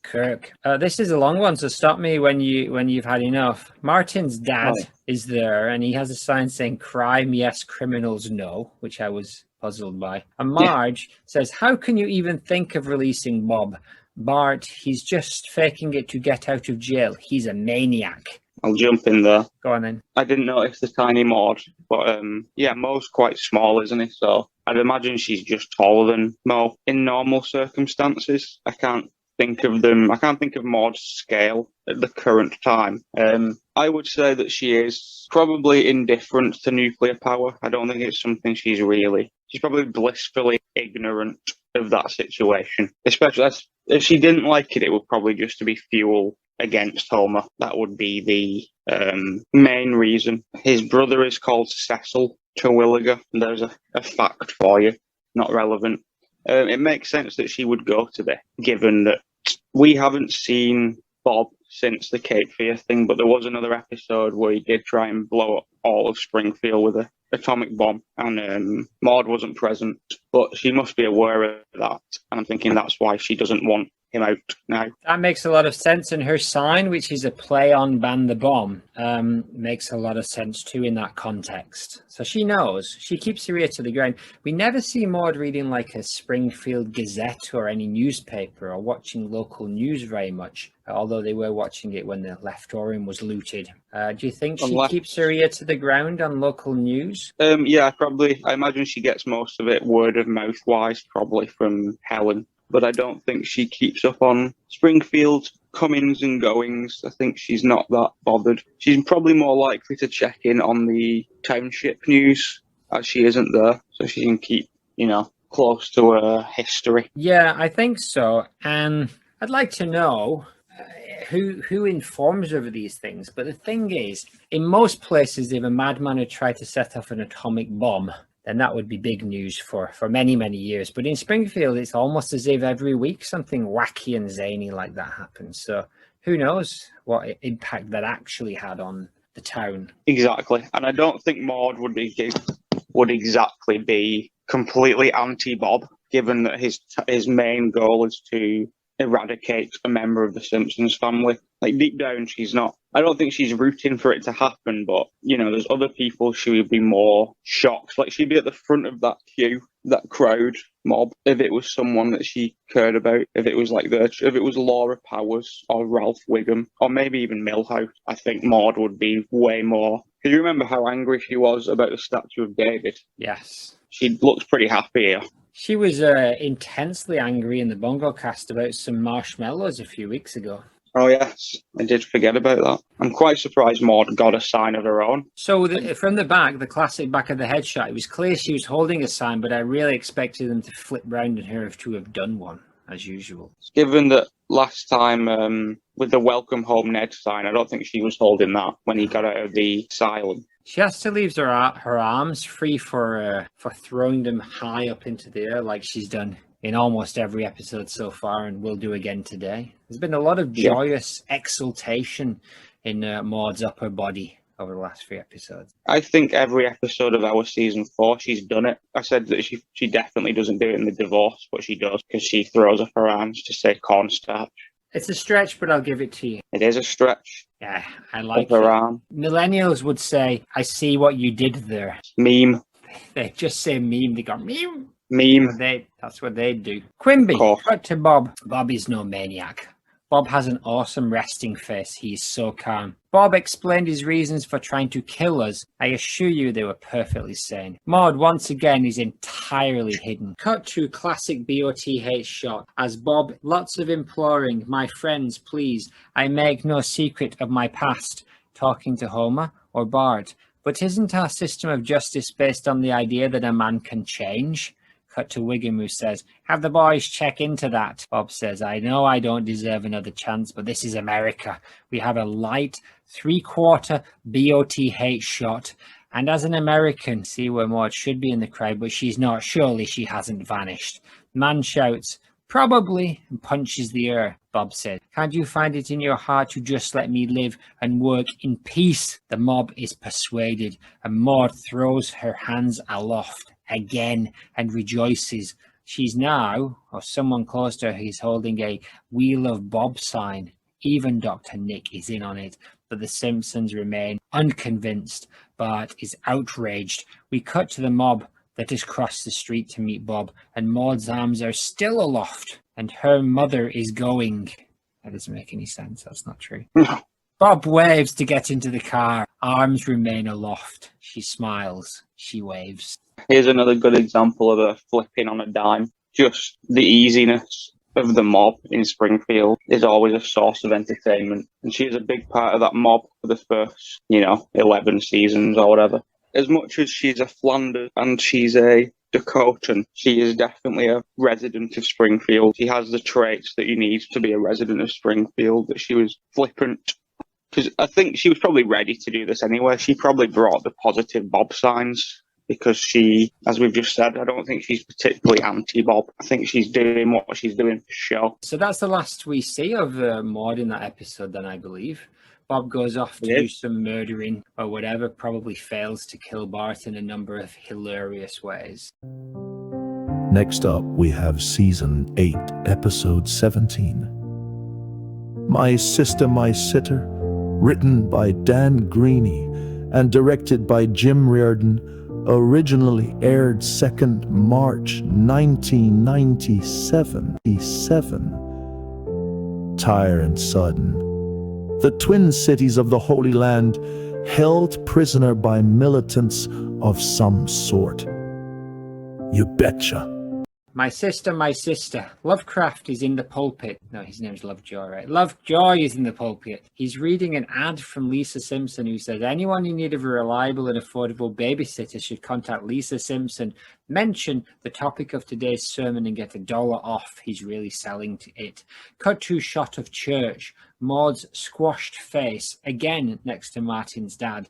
Kirk. This is a long one, so stop me when you've had enough. Martin's dad is there, and he has a sign saying "Crime yes, criminals no," which I was puzzled by. And Marge says, "How can you even think of releasing Bob? Bart, he's just faking it to get out of jail. He's a maniac." I'll jump in there. Go on then. I didn't notice the tiny Maude, but Mo's quite small, isn't he? So I'd imagine she's just taller than Mo in normal circumstances. I can't think of Maude's scale at the current time. I would say that she is probably indifferent to nuclear power. I don't think it's something she's probably blissfully ignorant of that situation. Especially as if she didn't like it, it would probably just to be fuel against Homer. That would be the main reason. His brother is called Cecil Terwilliger. There's a fact for you, not relevant. It makes sense that she would go to this, given that we haven't seen Bob since the Cape Fear thing, but there was another episode where he did try and blow up all of Springfield with an atomic bomb, and Maude wasn't present, but she must be aware of that, and I'm thinking that's why she doesn't want him out now. That makes a lot of sense, and her sign, which is a play on "Ban the Bomb," makes a lot of sense too in that context. So she knows. She keeps her ear to the ground. We never see Maude reading like a Springfield Gazette or any newspaper or watching local news very much, although they were watching it when the Leftorium was looted. Do you think she keeps her ear to the ground on local news? Yeah, probably. I imagine she gets most of it word of mouth wise, probably from Helen. But I don't think she keeps up on Springfield comings and goings. I think she's not that bothered. She's probably more likely to check in on the township news, as she isn't there, so she can keep, close to her history. Yeah, I think so. And I'd like to know who informs her of these things. But the thing is, in most places, if a madman had tried to set off an atomic bomb, then that would be big news for many, many years. But in Springfield, it's almost as if every week something wacky and zany like that happens. So who knows what impact that actually had on the town. Exactly. And I don't think Maude would exactly be completely anti-Bob, given that his main goal is to eradicate a member of the Simpsons family. Like, deep down, she's not. I don't think she's rooting for it to happen, but, there's other people she would be more shocked. Like, she'd be at the front of that queue, that crowd mob, if it was someone that she cared about. If it was Laura Powers or Ralph Wiggum, or maybe even Milhouse, I think Maude would be way more. Because you remember how angry she was about the statue of David? Yes. She looks pretty happy here. She was intensely angry in the Bongo Cast about some marshmallows a few weeks ago. Oh, yes. I did forget about that. I'm quite surprised Maude got a sign of her own. So from the back, the classic back of the headshot, it was clear she was holding a sign, but I really expected them to flip round and her to have done one, as usual. Given that last time with the Welcome Home Ned sign, I don't think she was holding that when he got out of the asylum. She has to leave her arms free for throwing them high up into the air, like she's done in almost every episode so far, and will do again today. There's been a lot of joyous exultation in Maude's upper body over the last 3 episodes. I think every episode of our season 4, she's done it. I said that she definitely doesn't do it in the divorce, but she does, because she throws up her arms to say cornstarch. It's a stretch, but I'll give it to you. It is a stretch. Yeah, I like her it. arm. Millennials would say, "I see what you did there." Meme. They just say meme. They go, meme. Meme. That's what they do. Quimby, Course. cut to Bob. Bob is no maniac. Bob has an awesome resting face. He is so calm. Bob explained his reasons for trying to kill us. I assure you they were perfectly sane. Maude, once again, is entirely hidden. Cut to classic BOTH shot as Bob, lots of imploring, my friends, please, I make no secret of my past, talking to Homer or Bart. But isn't our system of justice based on the idea that a man can change? Cut to Wiggum, who says, have the boys check into that. Bob says, I know I don't deserve another chance, but this is America. We have a light, three-quarter BOTH shot. And as an American, see where Maude should be in the crowd, but she's not. Surely she hasn't vanished. Man shouts, probably, and punches the air. Bob said, can't you find it in your heart to just let me live and work in peace? The mob is persuaded, and Maude throws her hands aloft again and rejoices. She's now, or someone close to her is holding a Wheel of Bob sign. Even Dr. Nick is in on it, but the Simpsons remain unconvinced. Bart is outraged. We cut to the mob that has crossed the street to meet Bob, and Maude's arms are still aloft, and her mother is going. That doesn't make any sense. That's not true. Bob waves to get into the car. Arms remain aloft. She smiles. She waves. Here's another good example of her flipping on a dime. Just the easiness of the mob in Springfield is always a source of entertainment. And she's a big part of that mob for the first, 11 seasons or whatever. As much as she's a Flanders and she's a Dakotan, she is definitely a resident of Springfield. She has the traits that you need to be a resident of Springfield, that she was flippant. Because I think she was probably ready to do this anyway. She probably brought the positive Bob signs. Because she, as we've just said, I don't think she's particularly anti-Bob. I think she's doing what she's doing for show. So that's the last we see of Maude in that episode, then, I believe. Bob goes off to do some murdering or whatever, probably fails to kill Bart in a number of hilarious ways. Next up, we have Season 8, Episode 17. My Sister, My Sitter, written by Dan Greeny and directed by Jim Reardon, originally aired 2nd March 1997. Tyre and Sudden, the twin cities of the Holy Land, held prisoner by militants of some sort. You betcha. My sister, Lovecraft is in the pulpit. No, his name's Lovejoy, right? Lovejoy is in the pulpit. He's reading an ad from Lisa Simpson who says, anyone in need of a reliable and affordable babysitter should contact Lisa Simpson. Mention the topic of today's sermon and get $1 off. He's really selling it. Cut to shot of church. Maude's squashed face, again next to Martin's dad.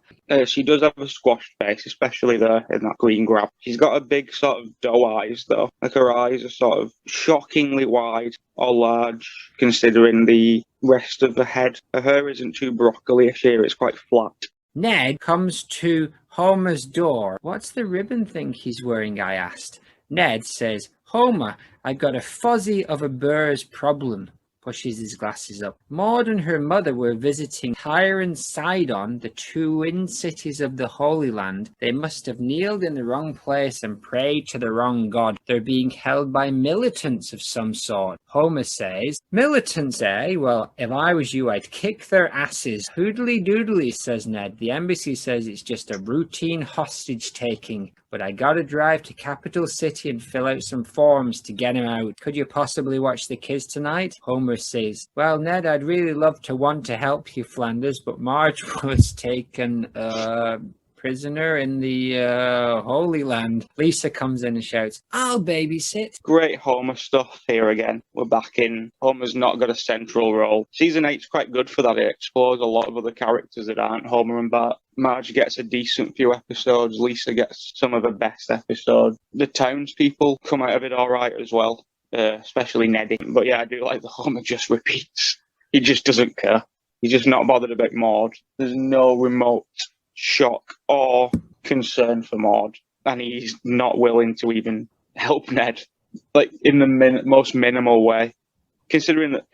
She does have a squashed face, especially there in that green grab. She's got a big sort of doe eyes, though. Like her eyes are sort of shockingly wide or large, considering the rest of the head. Her hair isn't too broccoli-ish here, it's quite flat. Ned comes to Homer's door. What's the ribbon thing he's wearing, I asked. Ned says, Homer, I got a fuzzy of a burr's problem. Pushes his glasses up. Maude and her mother were visiting Tyre and Sidon, the twin cities of the Holy Land. They must have kneeled in the wrong place and prayed to the wrong god. They're being held by militants of some sort. Homer says, militants, eh? Well, if I was you, I'd kick their asses. Hoodly doodly, says Ned. The embassy says it's just a routine hostage taking. But I gotta drive to Capital City and fill out some forms to get him out. Could you possibly watch the kids tonight? Homer says, well, Ned, I'd really love to want to help you, Flanders, but Marge was taken prisoner in the Holy Land. Lisa comes in and shouts, I'll babysit. Great Homer stuff here again. We're back in. Homer's not got a central role. Season 8's quite good for that. It explores a lot of other characters that aren't Homer and Bart. Marge gets a decent few episodes. Lisa gets some of the best episodes. The townspeople come out of it all right as well, especially Neddy. But yeah, I do like the Homer just repeats. He just doesn't care. He's just not bothered about Maude. There's no remote shock or concern for Maude, and he's not willing to even help Ned, like in the most minimal way. Considering that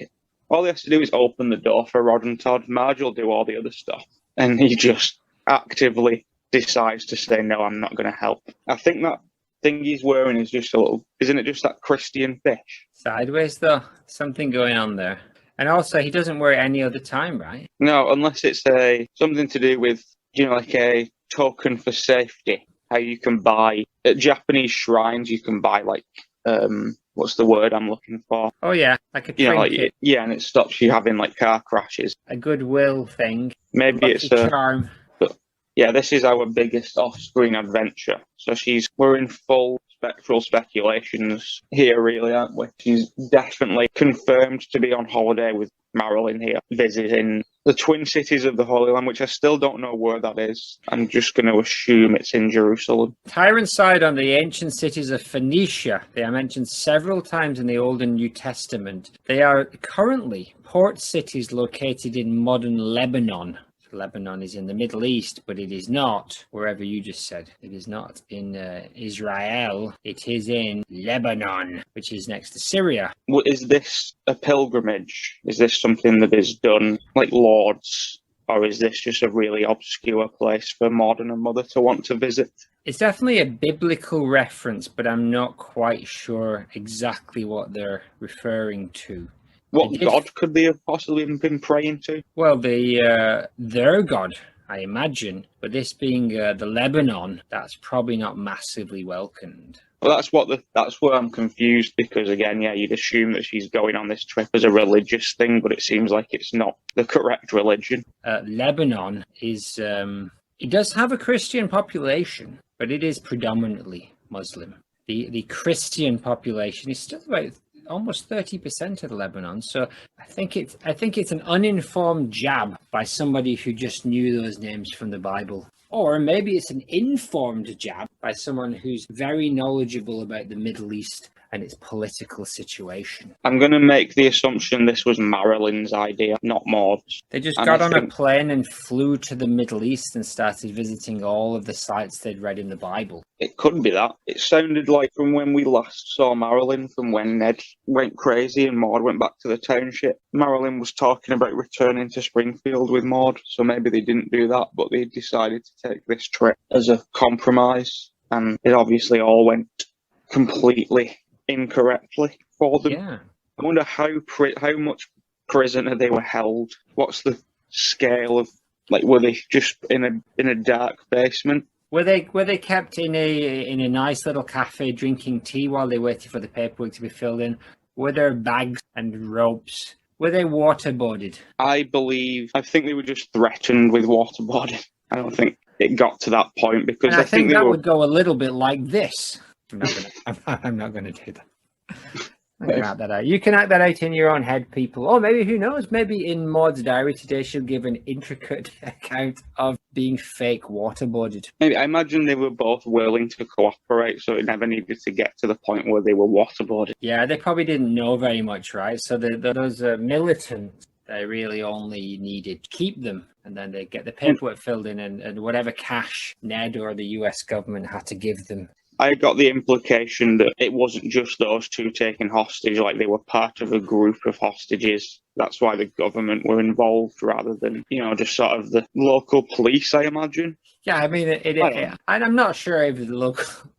all he has to do is open the door for Rod and Todd, Marge will do all the other stuff, and he just actively decides to say, no, I'm not going to help. I think that thing he's wearing is just a little, isn't it just that Christian fish? Sideways, though. Something going on there. And also, he doesn't wear it any other time, right? No, unless it's something to do with, like a token for safety. How you can buy, at Japanese shrines, you can buy, like, what's the word I'm looking for? Oh, yeah, like a You know, trinket. yeah, and it stops you having, like, car crashes. A goodwill thing. Maybe Lucky it's a... charm. Yeah, this is our biggest off-screen adventure. So we're in full spectral speculations here, really, aren't we? She's definitely confirmed to be on holiday with Marilyn here, visiting the Twin Cities of the Holy Land, which I still don't know where that is. I'm just going to assume it's in Jerusalem. Tyrant's side on the ancient cities of Phoenicia. They are mentioned several times in the Old and New Testament. They are currently port cities located in modern Lebanon. Lebanon is in the Middle East, but it is not wherever you just said. It is not in Israel. It is in Lebanon, which is next to Syria. Is this a pilgrimage? Is this something that is done like Lourdes? Or is this just a really obscure place for Maude and her mother to want to visit? It's definitely a biblical reference, but I'm not quite sure exactly what they're referring to. What god could they have possibly been praying to? Well, their god, I imagine. But this being the Lebanon, that's probably not massively welcomed. Well, that's where I'm confused, because again, yeah, you'd assume that she's going on this trip as a religious thing, but it seems like it's not the correct religion. Lebanon is it does have a Christian population, but it is predominantly Muslim. The Christian population is still about almost 30% of Lebanon. So I think it's an uninformed jab by somebody who just knew those names from the Bible. Or maybe it's an informed jab by someone who's very knowledgeable about the Middle East and its political situation. I'm going to make the assumption this was Marilyn's idea, not Maude's. They just got on a plane and flew to the Middle East and started visiting all of the sites they'd read in the Bible. It could be that. It sounded like from when we last saw Marilyn, from when Ned went crazy and Maude went back to the township, Marilyn was talking about returning to Springfield with Maude, so maybe they didn't do that, but they decided to take this trip as a compromise, and it obviously all went completely incorrectly for them. Yeah. I wonder how much prisoner they were held. What's the scale of, like, were they just in a dark basement? Were they kept in a nice little cafe drinking tea while they waited for the paperwork to be filled in? Were there bags and ropes? Were they waterboarded? I think they were just threatened with waterboarding. I don't think it got to that point, because and I think that would go a little bit like this. I'm not gonna do that. I can act that out. You can act that out in your own head, people. Or maybe, who knows, maybe in Maude's diary today she'll give an intricate account of being fake waterboarded. Maybe, I imagine they were both willing to cooperate, so it never needed to get to the point where they were waterboarded. Yeah, they probably didn't know very much, right? So those militants, they really only needed to keep them, and then they get the paperwork filled in, and whatever cash Ned or the US government had to give them. I got the implication that it wasn't just those two taken hostage, like they were part of a group of hostages. That's why the government were involved, rather than, just sort of the local police, I imagine. Yeah, I mean, and I'm not sure if the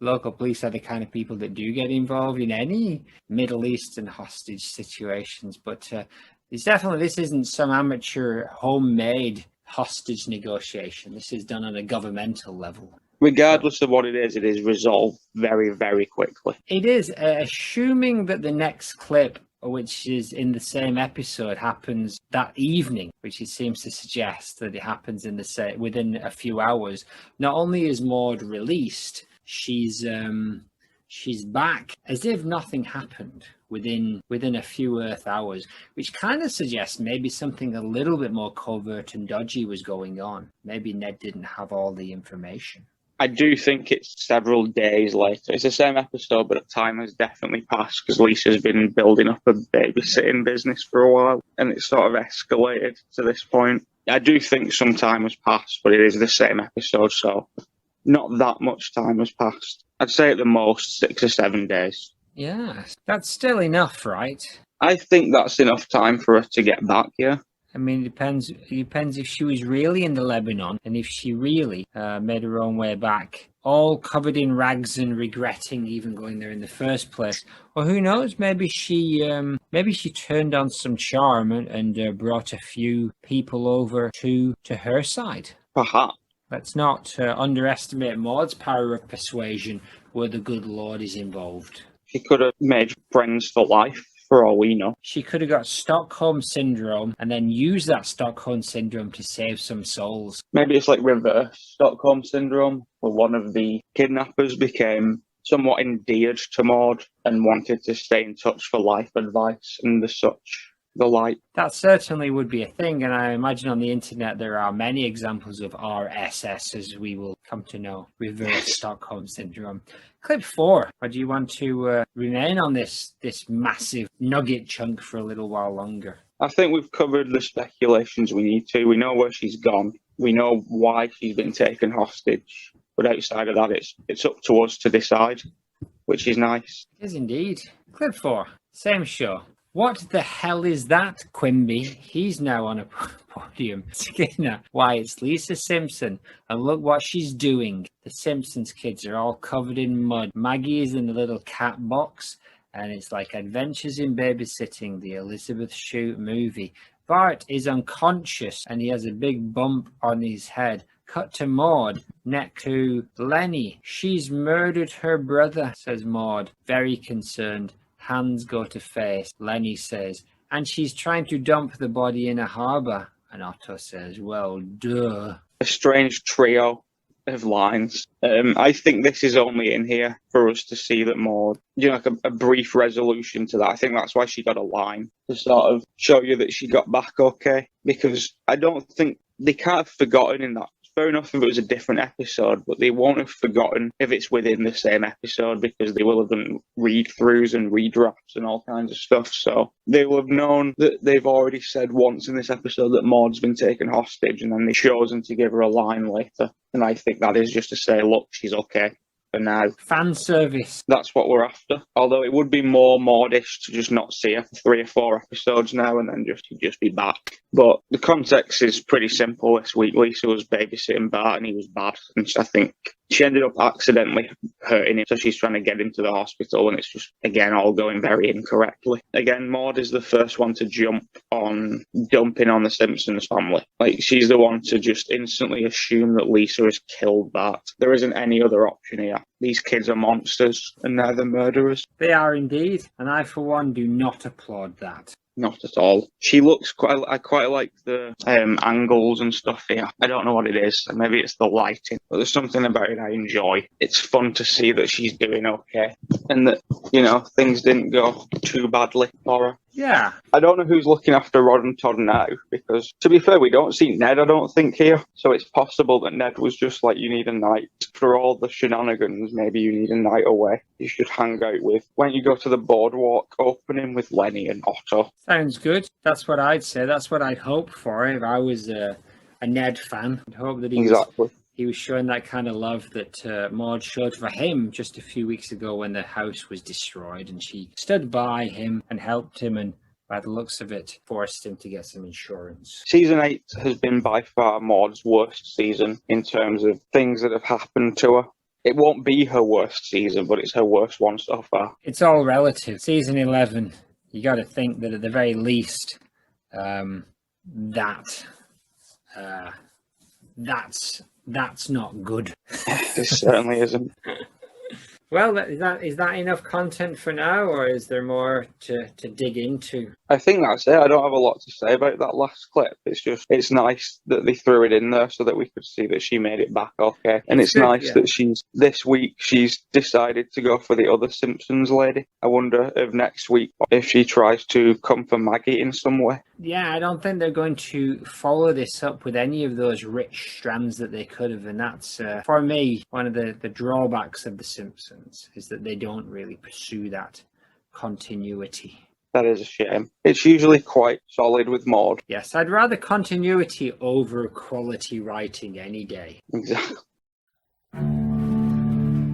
local police are the kind of people that do get involved in any Middle Eastern hostage situations, but this isn't some amateur homemade hostage negotiation. This is done on a governmental level. Regardless of what it is resolved very, very quickly. It is, assuming that the next clip, which is in the same episode, happens that evening, which it seems to suggest that it happens within a few hours. Not only is Maude released, she's back as if nothing happened within a few Earth hours, which kind of suggests maybe something a little bit more covert and dodgy was going on. Maybe Ned didn't have all the information. I do think it's several days later. It's the same episode, but time has definitely passed, because Lisa's been building up a babysitting business for a while, and it's sort of escalated to this point. I do think some time has passed, but it is the same episode, so not that much time has passed. I'd say at the most 6 or 7 days. Yeah, that's still enough, right? I think that's enough time for her to get back, yeah. I mean, it depends if she was really in the Lebanon and if she really made her own way back, all covered in rags and regretting even going there in the first place. Or who knows, maybe she turned on some charm and brought a few people over to her side. Perhaps. Let's not underestimate Maud's power of persuasion where the good Lord is involved. She could have made friends for life, for all we know. She could have got Stockholm Syndrome and then used that Stockholm Syndrome to save some souls. Maybe it's like reverse Stockholm Syndrome, where one of the kidnappers became somewhat endeared to Maude and wanted to stay in touch for life advice and the like. That certainly would be a thing, and I imagine on the internet there are many examples of RSS, as we will come to know, reverse Stockholm Syndrome. Clip 4, or do you want to remain on this massive nugget chunk for a little while longer? I think we've covered the speculations we need to. We know where she's gone. We know why she's been taken hostage. But outside of that, it's up to us to decide, which is nice. It is indeed. Clip 4, same show. What the hell is that, Quimby? He's now on a podium. Skinner. Why, it's Lisa Simpson. And look what she's doing. The Simpsons kids are all covered in mud. Maggie is in the little cat box. And it's like Adventures in Babysitting, the Elizabeth Shute movie. Bart is unconscious and he has a big bump on his head. Cut to Maude. Next to Lenny. She's murdered her brother, says Maude, very concerned. Hands go to face. Lenny says, and she's trying to dump the body in a harbour. And Otto says, well, duh. A strange trio of lines. I think this is only in here for us to see that Maude, like a brief resolution to that. I think that's why she got a line, to sort of show you that she got back okay. Because I don't think they can't have forgotten in that. Fair enough if it was a different episode, but they won't have forgotten if it's within the same episode because they will have done read-throughs and redrafts and all kinds of stuff. So they will have known that they've already said once in this episode that Maude's been taken hostage, and then they've chosen to give her a line later. And I think that is just to say, look, she's okay for now. Fan service. That's what we're after. Although it would be more Maudish to just not see her for 3 or 4 episodes now and then just be back. But the context is pretty simple this week. Lisa was babysitting Bart and he was bad. And I think she ended up accidentally hurting him. So she's trying to get him to the hospital and it's just, again, all going very incorrectly. Again, Maude is the first one to jump on dumping on the Simpsons family. Like, she's the one to just instantly assume that Lisa has killed Bart. There isn't any other option here. These kids are monsters and they're the murderers. They are indeed. And I, for one, do not applaud that. Not at all. She looks I quite like the angles and stuff here. I don't know what it is. Maybe it's the lighting. But there's something about it I enjoy. It's fun to see that she's doing okay. And that, things didn't go too badly for her. Yeah. I don't know who's looking after Rod and Todd now, because, to be fair, we don't see Ned, I don't think, here. So it's possible that Ned was just like, you need a night. For all the shenanigans, maybe you need a night away. You should hang out with. Why don't you go to the boardwalk opening with Lenny and Otto? Sounds good. That's what I'd say. That's what I'd hope for if I was a Ned fan. I'd hope that he was showing that kind of love that Maude showed for him just a few weeks ago when the house was destroyed, and she stood by him and helped him, and by the looks of it, forced him to get some insurance. Season 8 has been by far Maude's worst season in terms of things that have happened to her. It won't be her worst season, but it's her worst one so far. It's all relative. Season 11, you got to think that at the very least, that's not good. It certainly isn't. Well, is that enough content for now, or is there more to dig into? I think that's it. I don't have a lot to say about that last clip. It's nice that they threw it in there so that we could see that she made it back okay. And it's nice that this week she's decided to go for the other Simpsons lady. I wonder if next week, if she tries to come for Maggie in some way. Yeah, I don't think they're going to follow this up with any of those rich strands that they could have. And that's, for me, one of the drawbacks of The Simpsons is that they don't really pursue that continuity. That is a shame. It's usually quite solid with Maude. Yes, I'd rather continuity over quality writing any day. Exactly.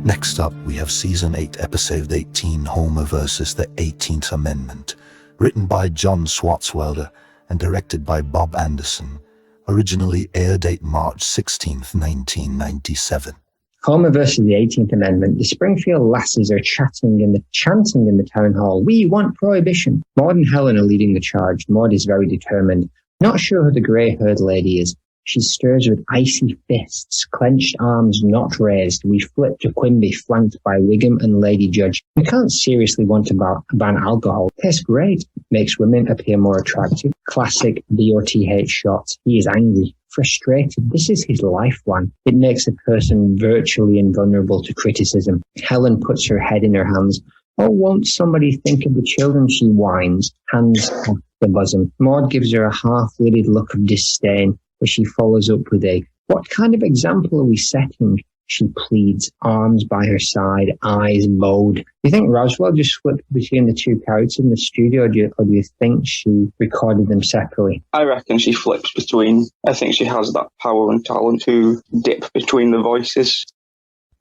Next up, we have Season 8, Episode 18, Homer versus the 18th Amendment, written by John Swartzwelder and directed by Bob Anderson. Originally air date March 16th, 1997. Homer versus the 18th Amendment. The Springfield lasses are chanting in the town hall. We want prohibition. Maude and Helen are leading the charge. Maude is very determined. Not sure who the grey-haired lady is. She stirs with icy fists, clenched arms not raised. We flip to Quimby, flanked by Wiggum and Lady Judge. We can't seriously want to ban alcohol. Tastes great. Makes women appear more attractive. Classic BOTH shot. He is angry, frustrated. This is his lifeline. It makes a person virtually invulnerable to criticism. Helen puts her head in her hands. Oh, won't somebody think of the children, she whines, hands off the bosom. Maude gives her a half-lidded look of disdain, but she follows up with a, what kind of example are we setting? She pleads, arms by her side, eyes bowed. Do you think Roswell just flipped between the two characters in the studio, or do you think she recorded them separately? I reckon she flips between. I think she has that power and talent to dip between the voices.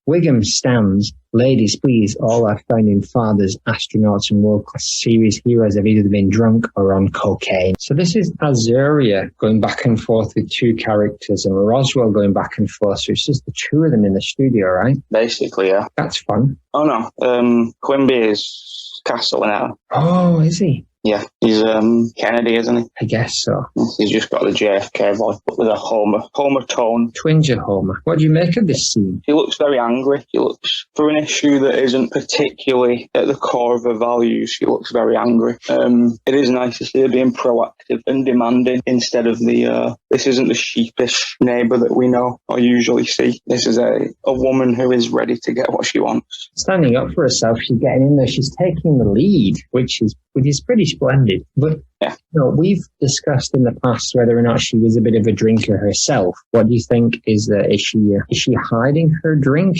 Wiggum stands. Ladies, please, all our founding fathers, astronauts and world-class series heroes have either been drunk or on cocaine. So this is Azuria going back and forth with two characters and Roswell going back and forth. So it's just the two of them in the studio, right? Basically, yeah. That's fun. Oh no, Quimby is Castle now. Oh, is he? Yeah, he's Kennedy, isn't he? I guess so. He's just got the JFK voice, but with a Homer tone. Twinger Homer. What do you make of this scene? He looks very angry. He looks, for an issue that isn't particularly at the core of her values, she looks very angry. It is nice to see her being proactive and demanding instead of this isn't the sheepish neighbour that we know or usually see. This is a woman who is ready to get what she wants. Standing up for herself, she's getting in there, she's taking the lead, which is pretty splendid. But yeah. You know, we've discussed in the past whether or not she was a bit of a drinker herself. What do you think is she hiding her drink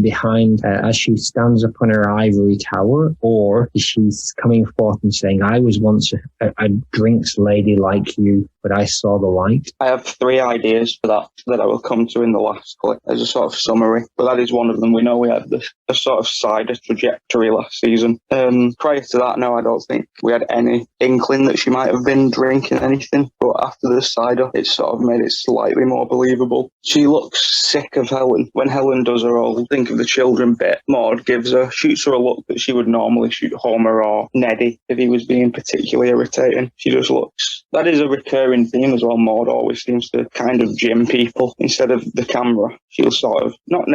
behind as she stands up on her ivory tower, or is she coming forth and saying, I was once a drinks lady like you, but I saw the light? I have three ideas for that I will come to in the last clip as a sort of summary, but that is one of them. We know we had a sort of cider trajectory last season. Prior to that, no, I don't think we had any inkling that she might have been drinking anything, but after the cider, it sort of made it slightly more believable. She looks sick of Helen. When Helen does her old think of the children bit, Maude shoots her a look that she would normally shoot Homer or Neddy if he was being particularly irritating. She just looks. That is a recurring theme as well. Maude always seems to kind of gym people instead of the camera. She'll sort of, not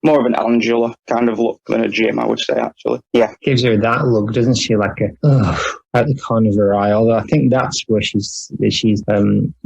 more of an Angela kind of look than a Jim, I would say, actually. Yeah. Gives her that look, doesn't she? Like at the corner of her eye, although I think that's where she's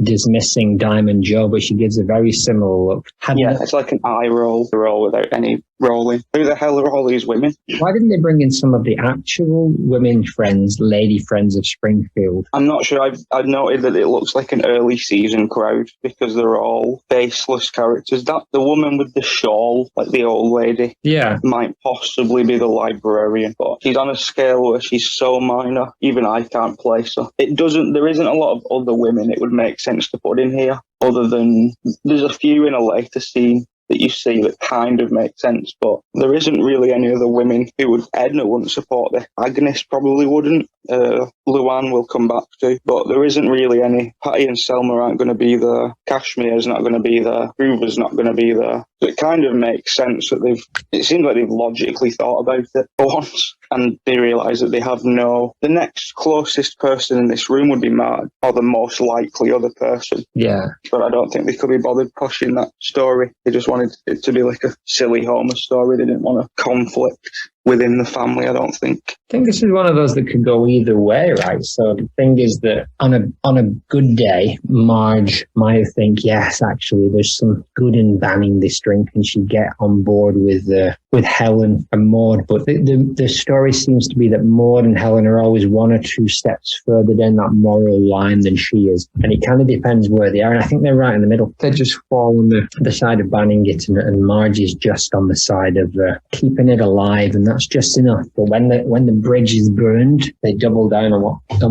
dismissing Diamond Joe, but she gives a very similar look. It's like an eye roll without any rolling. Who the hell are all these women? Why didn't they bring in some of the actual women friends, lady friends of Springfield? I'm not sure. I've noted that it looks like an early season crowd because they're all faceless characters. That the woman with the shawl, like the old lady, might possibly be the librarian, but she's on a scale where she's so minor, even I can't place her. There isn't a lot of other women it would make sense to put in here, other than there's a few in a later scene that you see that kind of make sense, but there isn't really any other women who would. Edna wouldn't support this. Agnes probably wouldn't. Luann will come back to, but there isn't really any. Patty and Selma aren't going to be there. Cashmere's not going to be there. Hoover's not going to be there. So it kind of makes sense that it seems like they've logically thought about it for once, and they realise that they have the next closest person in this room would be Maude, or the most likely other person. Yeah. But I don't think they could be bothered pushing that story. They just wanted it to be like a silly Homer story. They didn't want a conflict within the family, I don't think. I think this is one of those that could go either way, right? So the thing is that on a good day, Marge might think, yes, actually, there's some good in banning this drink, and she'd get on board with Helen and Maude. But the story seems to be that Maude and Helen are always one or two steps further down that moral line than she is. And it kind of depends where they are. And I think they're right in the middle. They just fall on the side of banning it, and Marge is just on the side of keeping it alive, and that's just enough. But when the bridge is burned, they double down on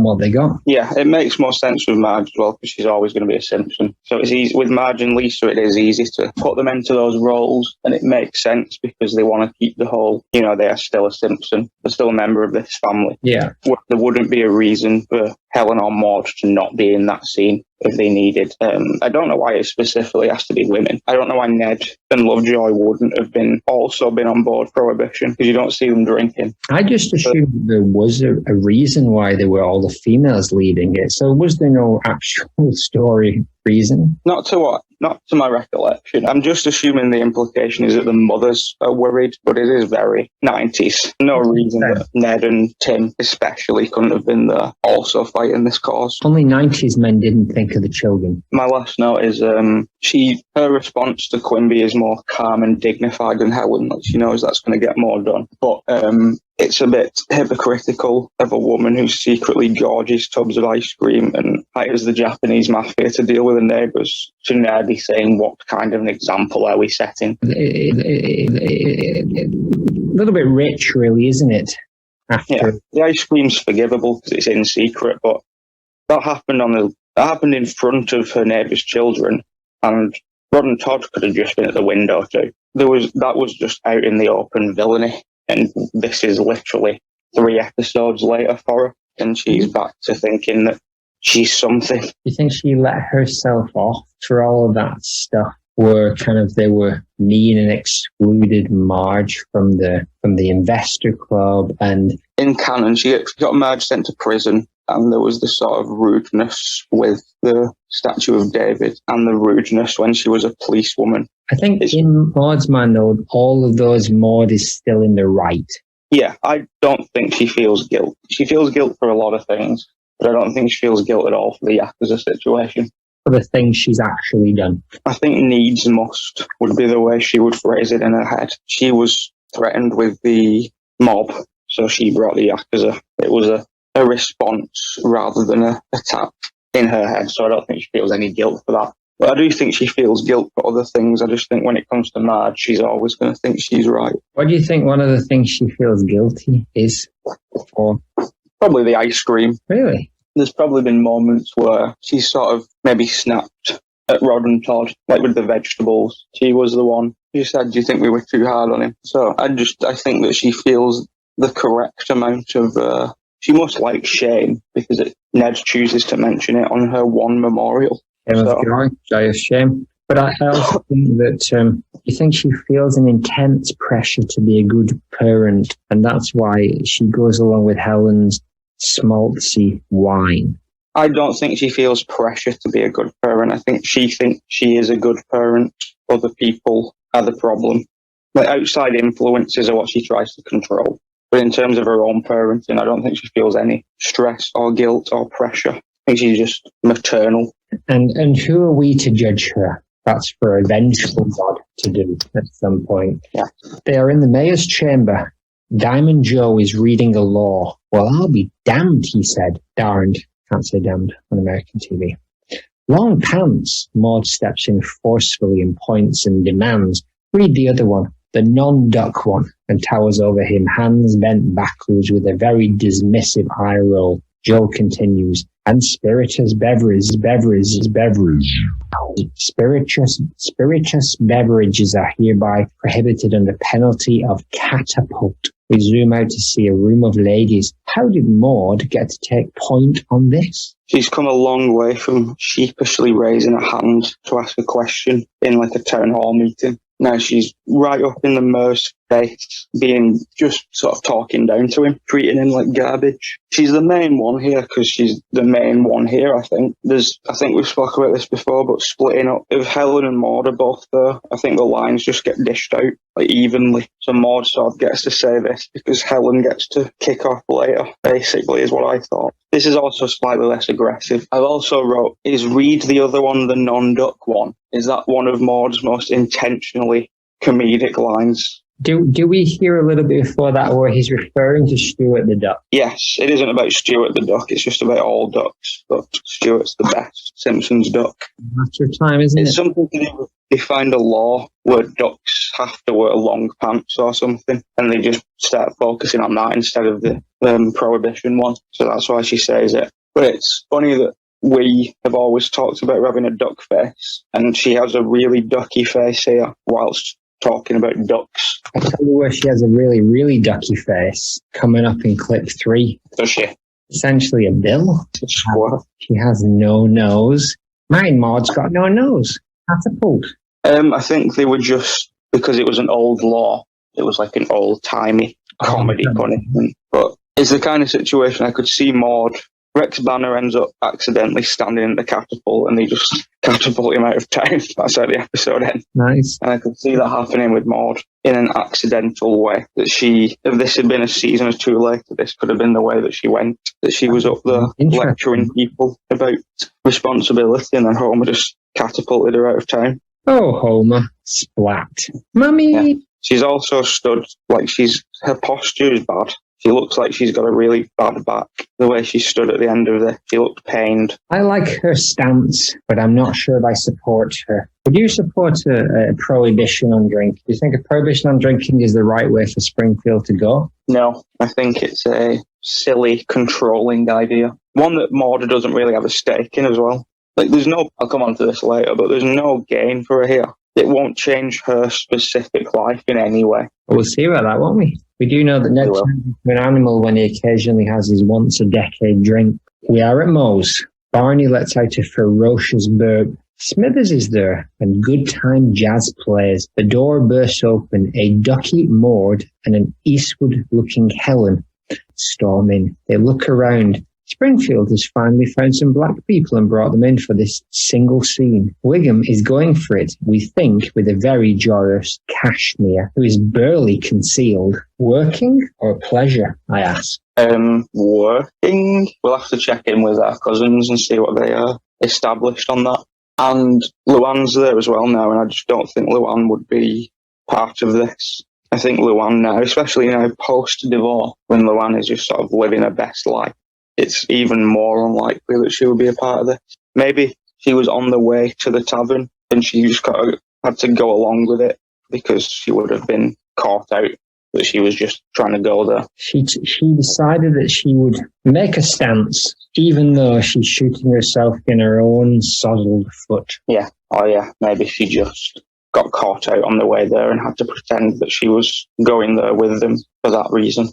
what they got. Yeah, it makes more sense with Marge as well, because she's always going to be a Simpson. So it's easy with Marge and Lisa. It is easy to put them into those roles, and it makes sense because they want to keep the whole. They are still a Simpson. They're still a member of this family. Yeah, There wouldn't be a reason for Helen or Maude to not be in that scene if they needed. I don't know why it specifically has to be women. I don't know why Ned and Lovejoy wouldn't have also been on board Prohibition, because you don't see them drinking. I just assumed there was a reason why there were all the females leading it. So was there no actual story reason? Not to my recollection. I'm just assuming the implication is that the mothers are worried, but it is very 90s. No reason that Ned and Tim especially couldn't have been there also fighting this cause. Only 90s men didn't think of the children. My last note is her response to Quimby is more calm and dignified than Helen. Like, she knows that's going to get more done. But it's a bit hypocritical of a woman who secretly gorges tubs of ice cream and hires the Japanese Mafia to deal with the neighbours, to Nerdy saying, what kind of an example are we setting? A little bit rich, really, isn't it? Yeah, the ice cream's forgivable because it's in secret, but that happened in front of her neighbour's children, and Rod and Todd could have just been at the window too. That was just out in the open villainy. And this is literally 3 episodes later for her, and she's back to thinking that she's something. You think she let herself off for all of that stuff, where kind of they were mean and excluded Marge from the investor club? And in canon, she got Marge sent to prison, and there was the sort of rudeness with the statue of David and the rudeness when she was a policewoman. I think in Maud's mind, though, all of those, Maud is still in the right. Yeah, I don't think she feels guilt. She feels guilt for a lot of things, but I don't think she feels guilt at all for the Yakuza situation. For the things she's actually done. I think needs must would be the way she would phrase it in her head. She was threatened with the mob, so she brought the Yakuza. It was a response rather than an attack in her head, so I don't think she feels any guilt for that. But I do think she feels guilt for other things. I just think when it comes to Marge, she's always going to think she's right. What do you think one of the things she feels guilty is for? Probably the ice cream. Really? There's probably been moments where she's sort of maybe snapped at Rod and Todd, like with the vegetables. She was the one who said, do you think we were too hard on him? So I think that she feels the correct amount of... she must like shame, because Ned chooses to mention it on her one memorial. Joy of shame. But I also think that you think she feels an intense pressure to be a good parent, and that's why she goes along with Helen's schmaltzy wine. I don't think she feels pressure to be a good parent. I think she thinks she is a good parent. Other people are the problem. Like, outside influences are what she tries to control. But in terms of her own parenting, I don't think she feels any stress or guilt or pressure. I think she's just maternal. And who are we to judge her? That's for a vengeful God to do at some point. Yeah. They are in the mayor's chamber. Diamond Joe is reading a law. Well, I'll be damned, he said. Darned. Can't say damned on American TV. Long pants. Maud steps in forcefully and points and demands. Read the other one, the non-duck one, and towers over him, hands bent backwards with a very dismissive eye roll. Joe continues, and spirituous beverages are hereby prohibited under penalty of catapult. We zoom out to see a room of ladies. How did Maud get to take point on this? She's come a long way from sheepishly raising a hand to ask a question in like a town hall meeting. Now she's right up in the mayor's face, being just sort of talking down to him, treating him like garbage. She's the main one here because she's the main one here, I think. I think we've spoken about this before, but splitting up, if Helen and Maude are both there, I think the lines just get dished out like evenly. So Maude sort of gets to say this because Helen gets to kick off later, basically, is what I thought. This is also slightly less aggressive. I've also wrote, is read the other one, the non-duck one. Is that one of Maude's most intentionally comedic lines? Do we hear a little bit before that where he's referring to Stuart the duck? Yes, it isn't about Stuart the duck. It's just about all ducks, but Stuart's the best. Simpsons duck. Matter of time, isn't it? It's something to do with they find a law where ducks have to wear long pants or something, and they just start focusing on that instead of the prohibition one. So that's why she says it. But it's funny that we have always talked about her having a duck face, and she has a really ducky face here whilst talking about ducks. I tell you where she has a really, really ducky face coming up in clip 3. Does she? essentially a bill. Squirt. She has no nose. Mine, Maud's got no nose. Catapult. I think they were just, because it was an old law, it was like an old-timey comedy punishment. But it's the kind of situation I could see Maude. Rex Banner ends up accidentally standing in the catapult and they just catapult him out of town. That's how the episode ends. Nice. And I could see that happening with Maude in an accidental way. That she, if this had been a season or two later, this could have been the way that she went. That she was up there lecturing people about responsibility and then Homer just catapulted her out of town. Oh, Homer. Splat. Mummy! Yeah. She's also stood, like her posture is bad. She looks like she's got a really bad back. The way she stood at the end of it, she looked pained. I like her stance, but I'm not sure if I support her. Would you support a prohibition on drinking? Do you think a prohibition on drinking is the right way for Springfield to go? No, I think it's a silly, controlling idea. One that Maude doesn't really have a stake in as well. Like, I'll come on to this later, but there's no gain for her here. It won't change her specific life in any way. We'll see about that, won't we? We do know that Ned turns into an animal when he occasionally has his once-a-decade drink. We are at Moe's. Barney lets out a ferocious burp. Smithers is there, and good time jazz plays. The door bursts open. A ducky Maude and an Eastwood-looking Helen storm in. They look around. Springfield has finally found some black people and brought them in for this single scene. Wiggum is going for it, we think, with a very joyous Cashmere, who is barely concealed. Working or pleasure, I ask? Working. We'll have to check in with our cousins and see what they are established on that. And Luann's there as well now, and I just don't think Luann would be part of this. I think Luann now, especially now post-divorce, when Luann is just sort of living her best life, it's even more unlikely that she would be a part of this. Maybe she was on the way to the tavern and she just had to go along with it because she would have been caught out that she was just trying to go there. She decided that she would make a stance, even though she's shooting herself in her own sodded foot. Yeah. Oh, yeah. Maybe she just got caught out on the way there and had to pretend that she was going there with them for that reason.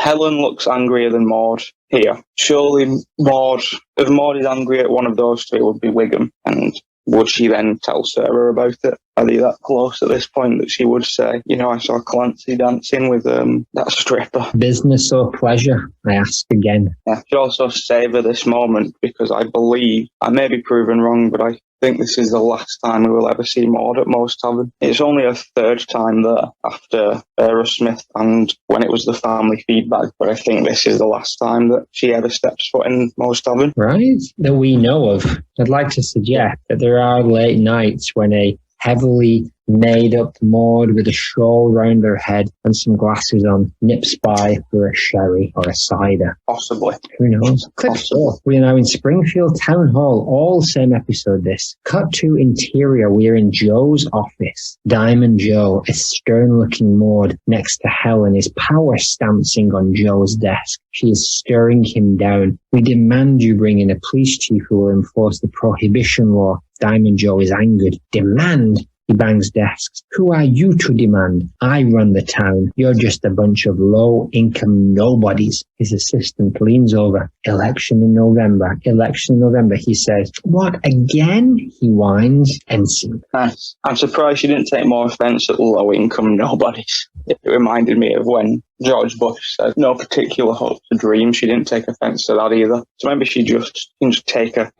Helen looks angrier than Maude here. Surely if Maude is angry at one of those two, it would be Wiggum. And would she then tell Sarah about it? Are they that close at this point that she would say, I saw Clancy dancing with that stripper? Business or pleasure? I ask again. Yeah, she also savour this moment because I believe, I may be proven wrong, but I think this is the last time we will ever see Maude at Moe's Tavern. It's only her third time there after Aerosmith and when it was the family feedback, but I think this is the last time that she ever steps foot in Moe's Tavern. Right, that we know of. I'd like to suggest that there are late nights when a heavily made-up Maude with a shawl round her head and some glasses on nips by for a sherry or a cider. Possibly. Who knows? Clip 4. We are now in Springfield Town Hall. All same episode this. Cut to interior. We are in Joe's office. Diamond Joe, a stern-looking Maude next to Helen, is power stamping on Joe's desk. She is stirring him down. We demand you bring in a police chief who will enforce the prohibition law. Diamond Joe is angered. Demand? He bangs desks. Who are you to demand? I run the town. You're just a bunch of low-income nobodies. His assistant leans over. Election in November. Election in November, he says. What, again? He whines. Ensign. Nice. I'm surprised she didn't take more offence at low-income nobodies. It reminded me of when George Bush said no particular hopes or dreams. She didn't take offence to that either. So maybe she just can just take a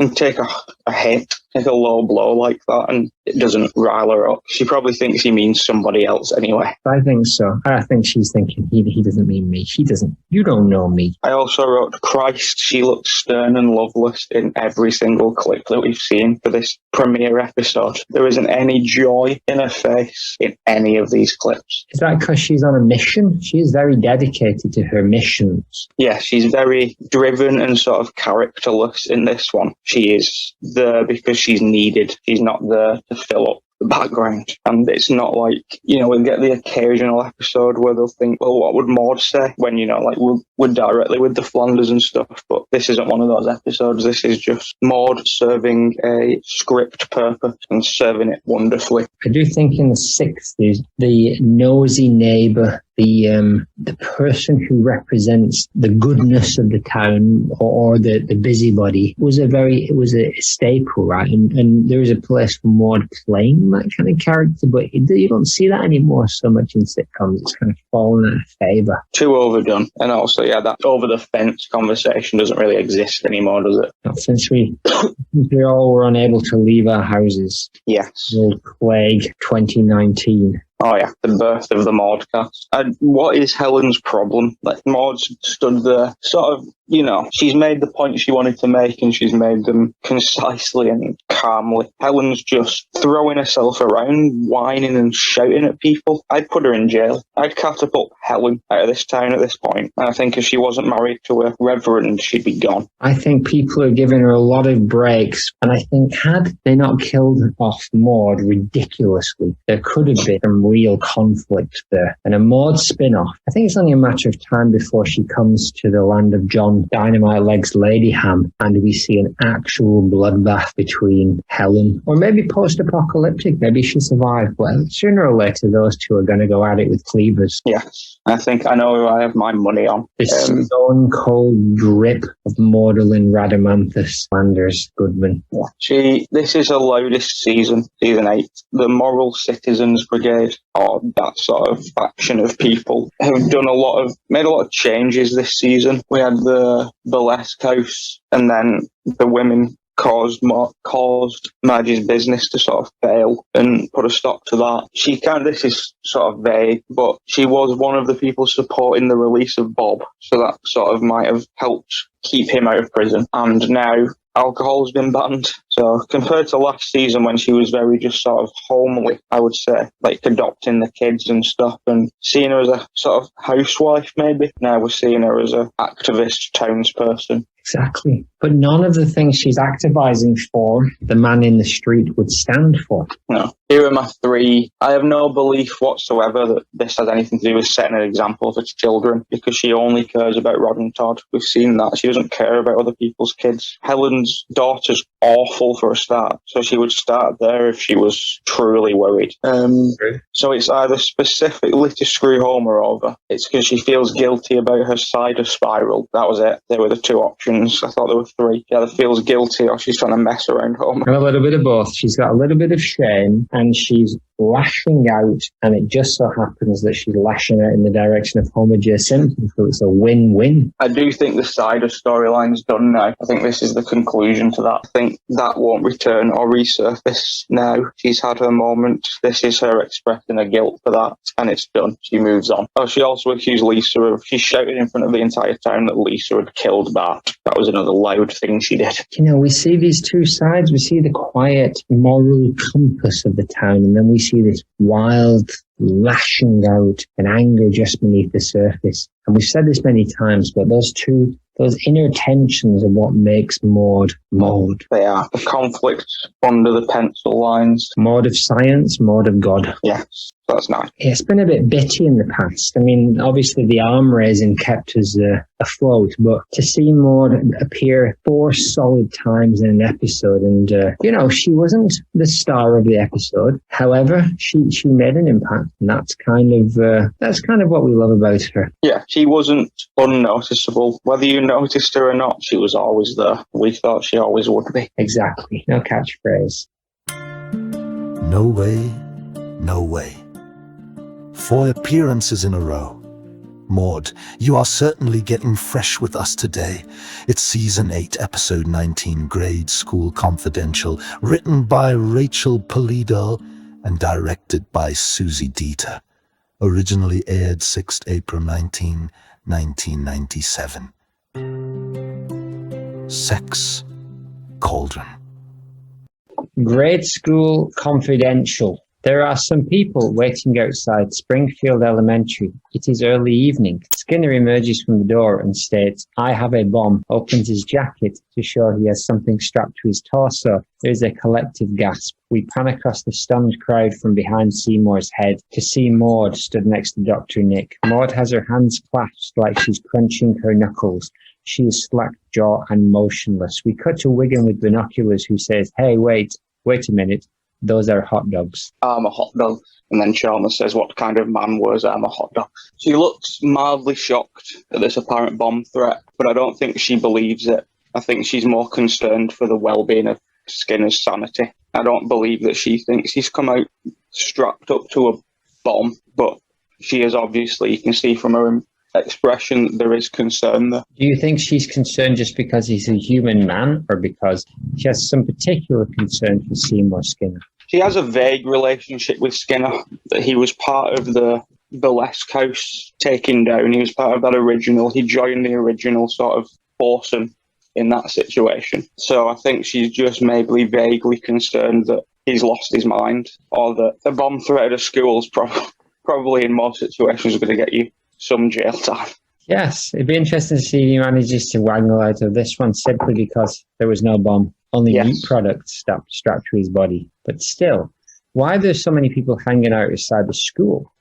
hit, take a low blow like that, and it doesn't rile her up. She probably thinks he means somebody else anyway. I think so. I think she's thinking he doesn't mean me. She doesn't. You don't know me. I also wrote, Christ, she looks stern and loveless in every single clip that we've seen for this premiere episode. There isn't any joy in her face in any of these clips. Is that because she's on a mission? She is very dedicated to her missions. Yeah, she's very driven and sort of characterless in this one. She is there because she's needed. She's not there to fill up the background. And it's not like, we'll get the occasional episode where they'll think, well, what would Maude say? When, we're directly with the Flanders and stuff. But this isn't one of those episodes. This is just Maude serving a script purpose and serving it wonderfully. I do think in the 60s, the nosy neighbour, the person who represents the goodness of the town or the busybody was a staple, right? And there is a place for Maude playing that kind of character, but you don't see that anymore so much in sitcoms. It's kind of fallen out of favour. Too overdone. And also, yeah, that over the fence conversation doesn't really exist anymore, does it? Not since we all were unable to leave our houses. Yes. The old plague 2019. Oh yeah, the birth of the Maudecast. And what is Helen's problem? Like, Maud stood there, sort of, she's made the points she wanted to make, and she's made them concisely and calmly. Helen's just throwing herself around, whining and shouting at people. I'd put her in jail. I'd catapult Helen out of this town at this point. And I think if she wasn't married to a reverend, she'd be gone. I think people are giving her a lot of breaks, and I think had they not killed off Maud ridiculously, there could have been some real conflict there. And a Maud spin-off, I think it's only a matter of time before she comes to the land of John Dynamite Legs Ladyham, and we see an actual bloodbath between Helen, or maybe post-apocalyptic, maybe she survived. Well, sooner or later, those two are going to go at it with cleavers. Yes, I think I know who I have my money on. The stone cold drip of Magdalene Radamanthus Landers Goodman. Yeah. This is her loudest season 8. The Moral Citizens Brigade, or that sort of faction of people, have made a lot of changes this season. We had the burlesque house, and then the women caused Margie's business to sort of fail and put a stop to that. This is sort of vague, but she was one of the people supporting the release of Bob, so that sort of might have helped keep him out of prison. And now alcohol's been banned. So compared to last season when she was very just sort of homely, I would say, like adopting the kids and stuff and seeing her as a sort of housewife maybe, now we're seeing her as an activist townsperson. Exactly. But none of the things she's activising for, the man in the street would stand for. No. Here are my 3. I have no belief whatsoever that this has anything to do with setting an example for children, because she only cares about Rod and Todd. We've seen that. She doesn't care about other people's kids. Helen's daughter's awful for a start, so she would start there if she was truly worried. So it's either specifically to screw Homer over, it's because she feels guilty about her cider spiral. That was it. There were the 2 options. I thought there were 3. She either feels guilty or she's trying to mess around Homer. And a little bit of both. She's got a little bit of shame, and she's lashing out, and it just so happens that she's lashing out in the direction of Homer J. Simpson, so it's a win-win. I do think the cider storyline's done now. I think this is the conclusion to that. I think that won't return or resurface now. She's had her moment. This is her expressing her guilt for that, and it's done. She moves on. Oh, she also accused Lisa of, she shouted in front of the entire town that Lisa had killed Bart. That was another loud thing she did. We see these 2 sides. We see the quiet moral compass of the town, and then we see this wild lashing out and anger just beneath the surface. And we've said this many times, but those inner tensions are what makes Maude. They are. The conflict under the pencil lines. Maude of science, Maude of God. Yes, that's nice. It's been a bit bitty in the past. I mean, obviously the arm raising kept us afloat, but to see Maude appear 4 solid times in an episode, and she wasn't the star of the episode. However, she made an impact, and that's kind of what we love about her. Yeah, she wasn't unnoticeable. Whether you noticed her or not, she was always there. We thought she always would be. Exactly. No catchphrase. No way, no way. 4 appearances in a row. Maude, you are certainly getting fresh with us today. It's Season 8, Episode 19, Grade School Confidential, written by Rachel Polido and directed by Susie Dieter. Originally aired 6th April 1997. Sex Cauldron. Grade School Confidential. There are some people waiting outside Springfield Elementary. It is early evening. Skinner emerges from the door and states, "I have a bomb," opens his jacket to show he has something strapped to his torso. There is a collective gasp. We pan across the stunned crowd from behind Seymour's head to see Maude stood next to Dr. Nick. Maude has her hands clasped like she's crunching her knuckles. She is slack-jawed and motionless. We cut to Wigan with binoculars, who says, "Hey, wait a minute. Those are hot dogs. I'm a hot dog. And then Chalmers says, what kind of man wears I'm a hot dog? She looks mildly shocked at this apparent bomb threat, but I don't think she believes it. I think she's more concerned for the well-being of Skinner's sanity. I don't believe that she thinks he's come out strapped up to a bomb, but she is obviously, you can see from her expression, there is concern there. Do you think she's concerned just because he's a human man, or because she has some particular concern for Seymour Skinner? She has a vague relationship with Skinner, that he was part of the burlesque house taking down. He was part of that original. He joined the original sort of foursome in that situation. So I think she's just maybe vaguely concerned that he's lost his mind, or that a bomb threat at a school is probably in most situations going to get you some jail time. Yes, it'd be interesting to see if he manages to wangle out of this one simply because there was no bomb. Only meat products strapped to his body. But still, why are there so many people hanging out outside the school?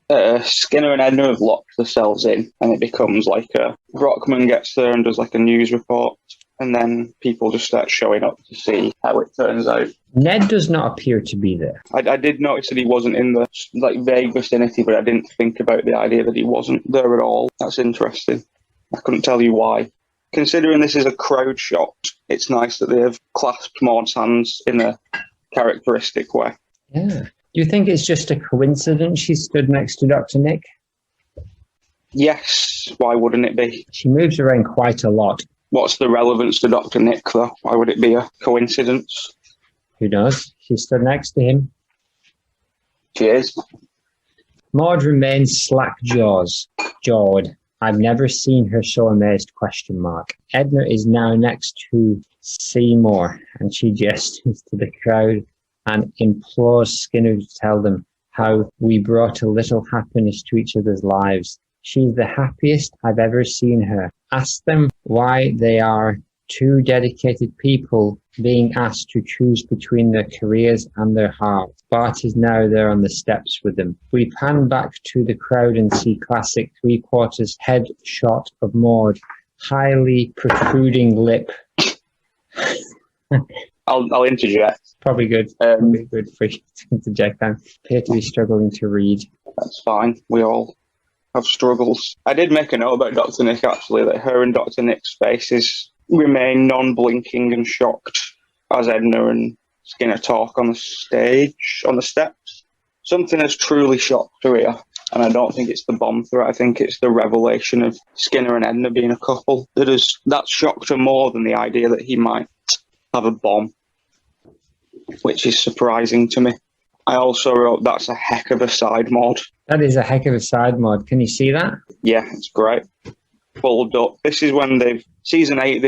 Skinner and Edna have locked themselves in, and it becomes like Brockman gets there and does like a news report, and then people just start showing up to see how it turns out. Ned does not appear to be there. I did notice that he wasn't in the vague vicinity, but I didn't think about the idea that he wasn't there at all. That's interesting. I couldn't tell you why. Considering this is a crowd shot, it's nice that they have clasped Maud's hands in a characteristic way. Yeah. Do you think it's just a coincidence she stood next to Dr. Nick? Yes. Why wouldn't it be? She moves around quite a lot. What's the relevance to Dr. Nick, though? Why would it be a coincidence? Who knows? She stood next to him. She is. Maude remains jawed. I've never seen her so amazed, ? Edna is now next to Seymour, and she gestures to the crowd and implores Skinner to tell them how we brought a little happiness to each other's lives. She's the happiest I've ever seen her. Ask them why they are two dedicated people being asked to choose between their careers and their hearts. Bart is now there on the steps with them. We pan back to the crowd and see classic three-quarters head shot of Maude, highly protruding lip. I'll interject. Probably good. Probably good for you to interject. I appear to be struggling to read. That's fine. We all have struggles. I did make a note about Dr. Nick, actually, that her and Dr. Nick's faces remain non-blinking and shocked as Edna and Skinner talk on the stage, on the steps. Something has truly shocked her here, and I don't think it's the bomb threat. I think it's the revelation of Skinner and Edna being a couple that shocked her more than the idea that he might have a bomb, which is surprising to me. I also wrote, that's a heck of a side mod. That is a heck of a side mod. Can you see that? Yeah, it's great. Pulled up. This is when season 8,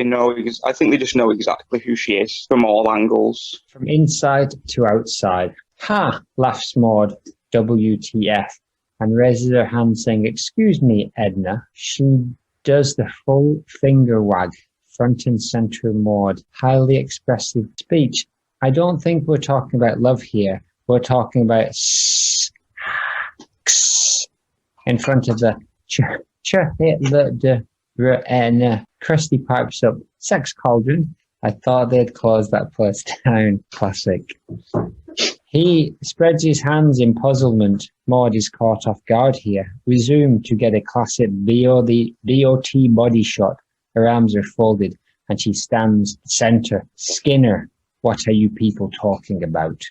I think they just know exactly who she is from all angles. From inside to outside. Ha! Laughs Maude, WTF, and raises her hand saying, excuse me, Edna. She does the full finger wag, front and center Maude. Highly expressive speech. I don't think we're talking about love here. We're talking about in front of the Kirsty pipes up, sex cauldron. I thought they'd close that place down. Classic. He spreads his hands in puzzlement. Maude is caught off guard here. We zoom to get a classic BOT body shot. Her arms are folded and she stands center. Skinner, what are you people talking about?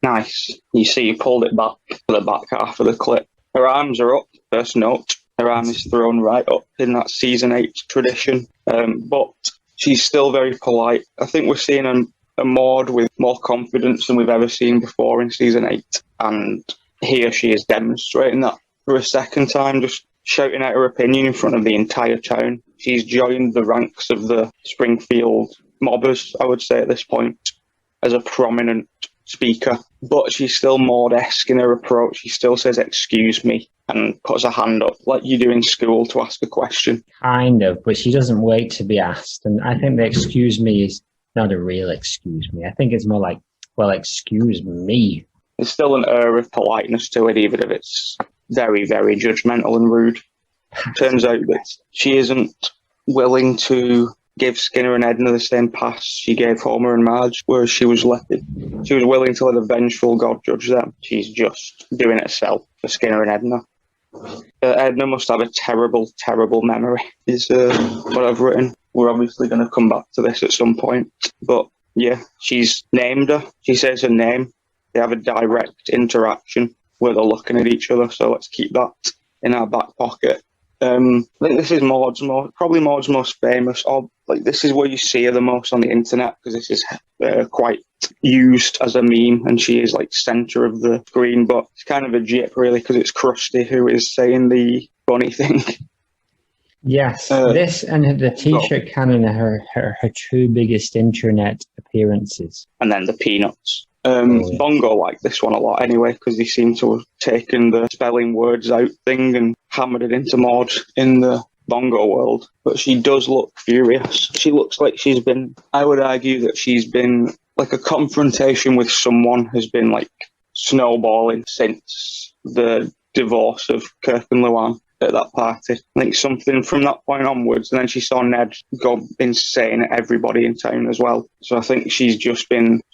Nice. You see, you pulled it back to the back half of the clip. Her arms are up, first note. Her arm is thrown right up in that season 8 tradition. But she's still very polite. I think we're seeing a Maude with more confidence than we've ever seen before in season 8. And here she is demonstrating that for a second time, just shouting out her opinion in front of the entire town. She's joined the ranks of the Springfield mobbers, I would say at this point, as a prominent speaker. But she's still Maude-esque in her approach. She still says, excuse me, and puts her hand up like you do in school to ask a question. Kind of, but she doesn't wait to be asked. And I think the excuse me is not a real excuse me. I think it's more like, well, excuse me. There's still an air of politeness to it, even if it's very, very judgmental and rude. Turns out that she isn't willing to give Skinner and Edna the same pass she gave Homer and Marge, whereas she was willing to let a vengeful God judge them. She's just doing it herself for Skinner and Edna. Edna must have a terrible, terrible memory, is what I've written. We're obviously going to come back to this at some point. But yeah, she's named her. She says her name. They have a direct interaction where they're looking at each other. So let's keep that in our back pocket. I think this is probably Maud's most famous. This is where you see her the most on the internet, because this is quite used as a meme, and she is like center of the screen. But it's kind of a jip, really, because it's Krusty who is saying the funny thing. Yes, this and the T-shirt cannon are her two biggest internet appearances. And then the Peanuts. Bongo liked this one a lot anyway, because they seem to have taken the spelling words out thing and hammered it into Maude in the Bongo world. But she does look furious. She looks like I would argue that she's been, like, a confrontation with someone has been, like, snowballing since the divorce of Kirk and Luann at that party. I think something from that point onwards, and then she saw Ned go insane at everybody in town as well. So I think she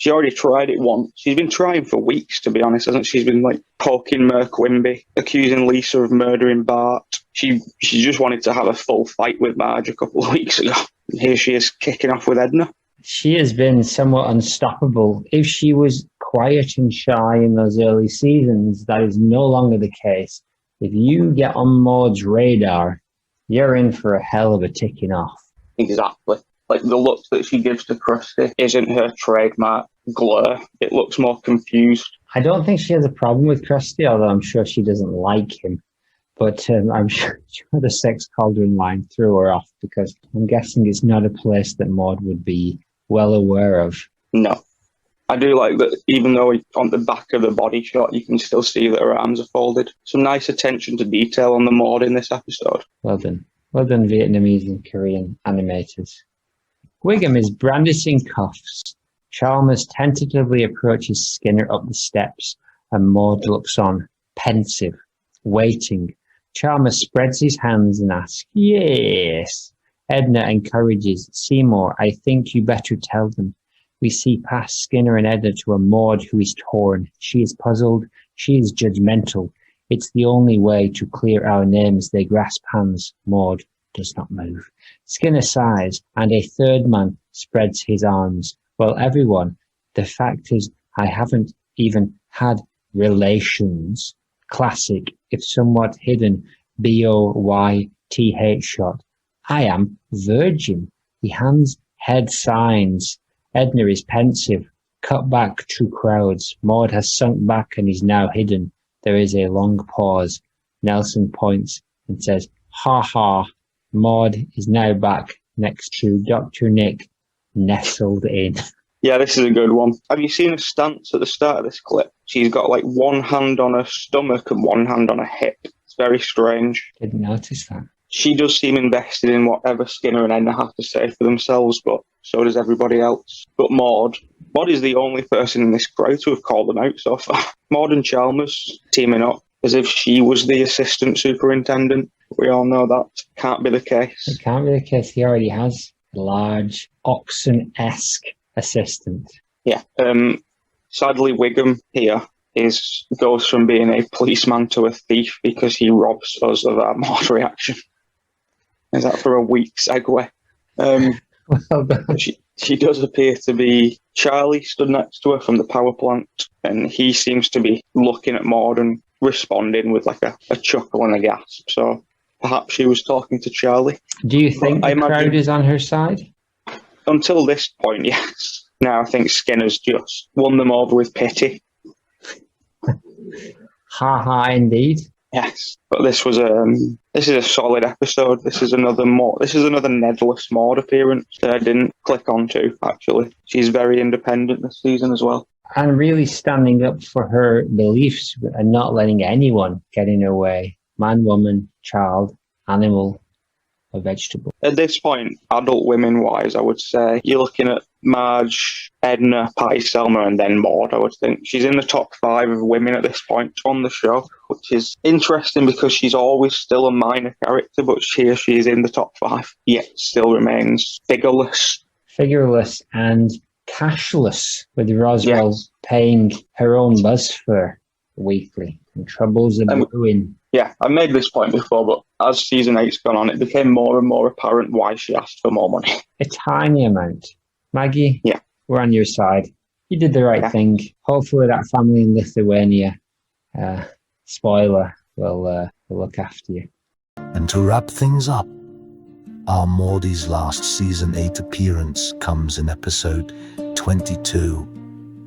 already tried it once. She's been trying for weeks, to be honest, hasn't she? She's been like poking Merc Wimby, accusing Lisa of murdering Bart. She just wanted to have a full fight with Marge a couple of weeks ago. And here she is kicking off with Edna. She has been somewhat unstoppable. If she was quiet and shy in those early seasons, that is no longer the case. If you get on Maude's radar, you're in for a hell of a ticking off. Exactly. Like, the look that she gives to Krusty isn't her trademark glare. It looks more confused. I don't think she has a problem with Krusty, although I'm sure she doesn't like him. But I'm sure the sex cauldron line threw her off, because I'm guessing it's not a place that Maude would be well aware of. No. I do like that, even though on the back of the body shot, you can still see that her arms are folded. Some nice attention to detail on the Maude in this episode. Well done. Well done, Vietnamese and Korean animators. Wiggum is brandishing cuffs. Chalmers tentatively approaches Skinner up the steps, and Maude looks on, pensive, waiting. Chalmers spreads his hands and asks, "Yes." Edna encourages, "Seymour, I think you better tell them." We see past Skinner and Edna to a Maude who is torn. She is puzzled. She is judgmental. It's the only way to clear our names. They grasp hands. Maude does not move. Skinner sighs, and a third man spreads his arms. Well, everyone, the fact is, I haven't even had relations. Classic, if somewhat hidden, BOYTH shot. I am virgin. The hands head signs. Edna is pensive. Cut back to crowds. Maude has sunk back and is now hidden. There is a long pause. Nelson points and says, "Ha ha." Maude is now back next to Dr. Nick, nestled in. Yeah, this is a good one. Have you seen her stance at the start of this clip? She's got like one hand on her stomach and one hand on her hip. It's very strange. Didn't notice that. She does seem invested in whatever Skinner and Edna have to say for themselves, but so does everybody else. But Maude is the only person in this crowd to have called them out so far. Maude and Chalmers teaming up as if she was the assistant superintendent. We all know that can't be the case. It can't be the case. He already has a large, Oxen-esque assistant. Yeah. Sadly, Wiggum here goes from being a policeman to a thief because he robs us of our Maude reaction. Is that for a weak segue? Well done. She does appear to be... Charlie stood next to her from the power plant, and he seems to be looking at Maude and responding with like a chuckle and a gasp. So perhaps she was talking to Charlie. Do you think the crowd is on her side? Until this point, yes. Now I think Skinner's just won them over with pity. Ha ha, indeed. Yes, but this is a solid episode. This is another Nedless Maude appearance that I didn't click onto, actually. She's very independent this season as well. And really standing up for her beliefs and not letting anyone get in her way. Man, woman, child, animal, or vegetable. At this point, adult women-wise, I would say you're looking at Marge, Edna, Patty Selma, and then Maude, I would think. She's in the top 5 of women at this point on the show, which is interesting because she's always still a minor character, but here she is in the top 5, yet still remains figureless. Figureless and cashless, with Roswell paying her own bus for weekly. And troubles are brewing. Yeah, I made this point before, but as season 8's gone on, it became more and more apparent why she asked for more money. A tiny amount. Maggie, yeah, we're on your side. You did the right thing. Hopefully that family in Lithuania, spoiler, will look after you. And to wrap things up, our Maudey's last season 8 appearance comes in episode 22,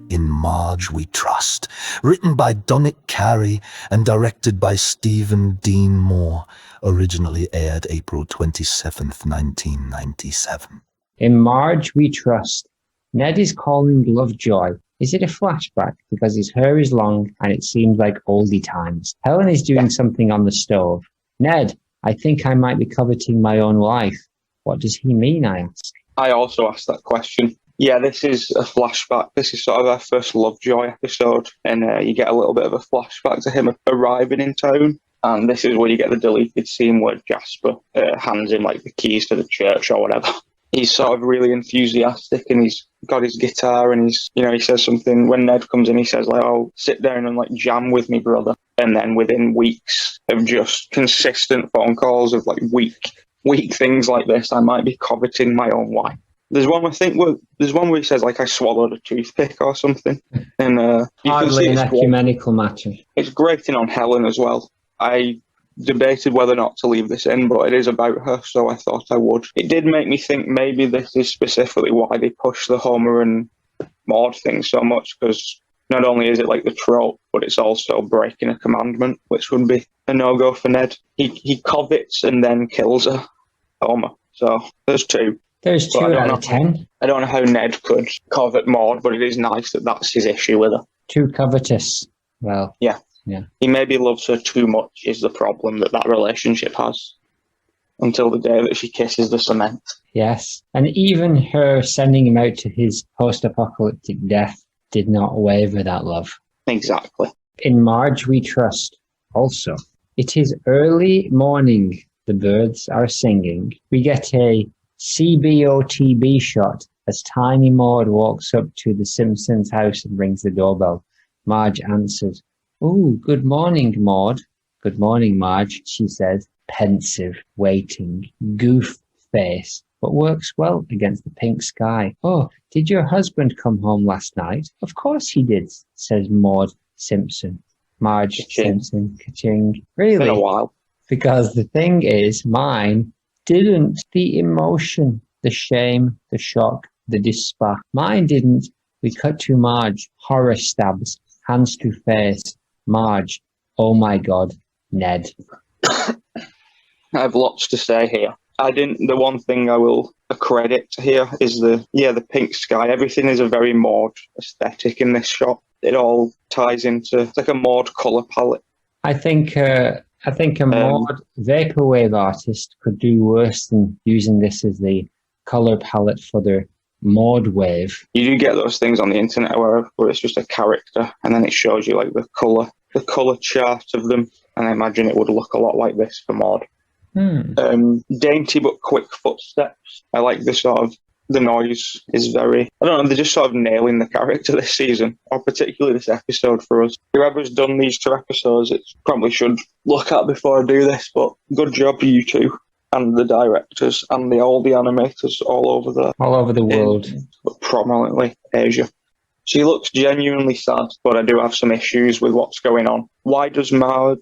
In Marge We Trust, written by Dominic Carey and directed by Stephen Dean Moore, originally aired April 27th, 1997. In Marge We Trust, Ned is calling Lovejoy. Is it a flashback? Because his hair is long and it seems like oldie times. Helen is doing something on the stove. Ned, I think I might be coveting my own wife. What does he mean, I ask? I also asked that question. Yeah, this is a flashback. This is sort of our first Lovejoy episode, and you get a little bit of a flashback to him arriving in town. And this is where you get the deleted scene where Jasper hands him like the keys to the church or whatever. He's sort of really enthusiastic, and he's got his guitar, and he says something when Ned comes in. He says like, "Oh, sit down and like jam with me, brother." And then within weeks of just consistent phone calls of like weak things like this, I might be coveting my own wife. There's one where he says like I swallowed a toothpick or something, and hardly an ecumenical matter. It's grating on Helen as well. I debated whether or not to leave this in, but it is about her, so I thought I would. It did make me think maybe this is specifically why they push the Homer and Maude thing so much, because not only is it like the trope, but it's also breaking a commandment, which would be a no-go for Ned. He covets and then kills her, Homer. So there's 2. There's 2 out of 10. I don't know how Ned could covet Maude, but it is nice that that's his issue with her. Too covetous. Well, yeah. He maybe loves her too much is the problem that relationship has. Until the day that she kisses the cement. Yes. And even her sending him out to his post-apocalyptic death did not waver that love. Exactly. In Marge We Trust also. It is early morning. The birds are singing. We get a CBOTB shot as Tiny Maud walks up to the Simpsons house and rings the doorbell. Marge answers. "Oh, good morning, Maud." "Good morning, Marge," she says, pensive, waiting, goof face, but works well against the pink sky. "Oh, did your husband come home last night?" "Of course he did," says Maud Simpson. Marge Simpson, ka-ching. Really? It's been a while. Because the thing is, mine didn't. The emotion, the shame, the shock, the despair. Mine didn't. We cut to Marge, horror stabs, hands to face. Marge, oh my God, Ned. I have lots to say here. The one thing I will accredit here is the pink sky. Everything is a very Maude aesthetic in this shot. It all ties into, it's like a Maude colour palette. I think a Maude vaporwave artist could do worse than using this as the colour palette for their Maude wave. You do get those things on the internet where it's just a character and then it shows you like the colour chart of them, and I imagine it would look a lot like this for Maude. Dainty but quick footsteps. I like the noise is very, I don't know, they're just sort of nailing the character this season, or particularly this episode for us. Whoever's done these 2 episodes, it probably should look at before I do this, but good job you 2 and the directors and all the animators all over the world, but prominently Asia. She looks genuinely sad, but I do have some issues with what's going on. Why does Maude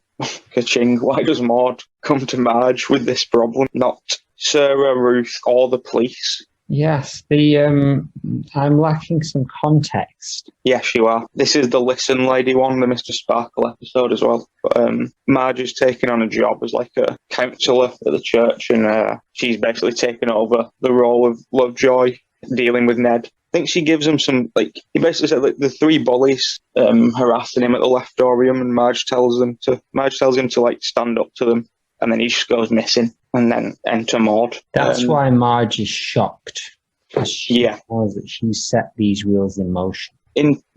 come to Marge with this problem, not Sarah, Ruth, or the police? Yes, I'm lacking some context. Yes, you are. This is the Listen Lady one, the Mr. Sparkle episode as well. But Marge is taking on a job as like a counsellor at the church, and she's basically taken over the role of Lovejoy, dealing with Ned. I think she gives him some, like, he basically said, like, the 3 bullies harassing him at the leftorium, and Marge tells him to, like, stand up to them, and then he just goes missing, and then enter Maude. That's why Marge is shocked. She Yeah. knows that she set these wheels in motion.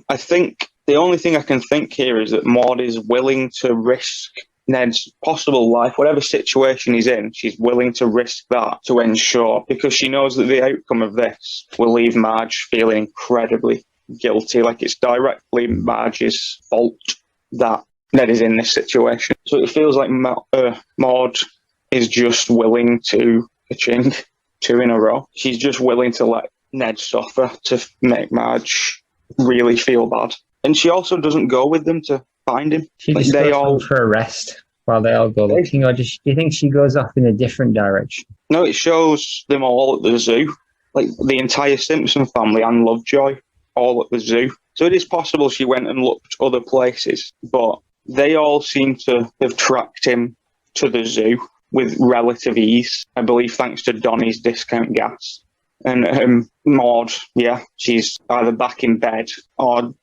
I think the only thing I can think here is that Maude is willing to risk Ned's possible life, whatever situation he's in, she's willing to risk that to ensure, because she knows that the outcome of this will leave Marge feeling incredibly guilty, like it's directly Marge's fault that Ned is in this situation. So it feels like Maude is just willing to ka-ching 2 in a row. She's just willing to let Ned suffer to make Marge really feel bad. And she also doesn't go with them to find him. She Like, just they goes all home for a rest while they all go looking, or do you think she goes off in a different direction? No, it shows them all at the zoo. Like the entire Simpson family and Lovejoy all at the zoo. So it is possible she went and looked other places, but they all seem to have tracked him to the zoo with relative ease, I believe, thanks to Donnie's discount gas. And Maude, yeah, she's either back in bed or,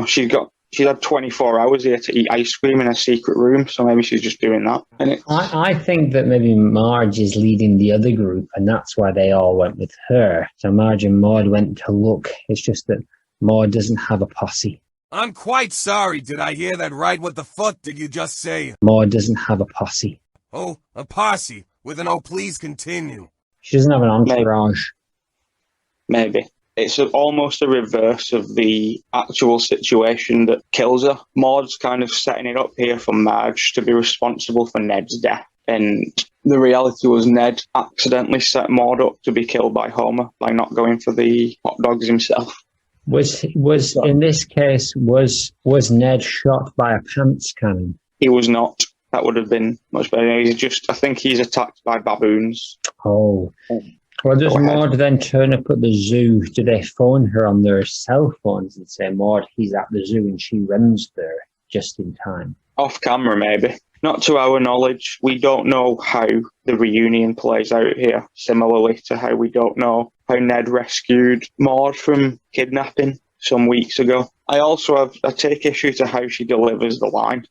she's had 24 hours here to eat ice cream in a secret room, so maybe she's just doing that. And I think that maybe Marge is leading the other group, and that's why they all went with her. So Marge and Maude went to look. It's just that Maude doesn't have a posse. I'm quite sorry. Did I hear that right? What the fuck did you just say? Maude doesn't have a posse. Oh, a posse with an please continue. She doesn't have an entourage. Maybe. It's almost a reverse of the actual situation that kills her. Maud's kind of setting it up here for Marge to be responsible for Ned's death. And the reality was Ned accidentally set Maude up to be killed by Homer by not going for the hot dogs himself. Was in this case, was Ned shot by a pants cannon? He was not. That would have been much better. I think he's attacked by baboons. Oh. Well, does Maude then turn up at the zoo? Do they phone her on their cell phones and say, Maude, he's at the zoo, and she runs there just in time? Off camera, maybe. Not to our knowledge. We don't know how the reunion plays out here, similarly to how we don't know how Ned rescued Maude from kidnapping some weeks ago. I take issue to how she delivers the line.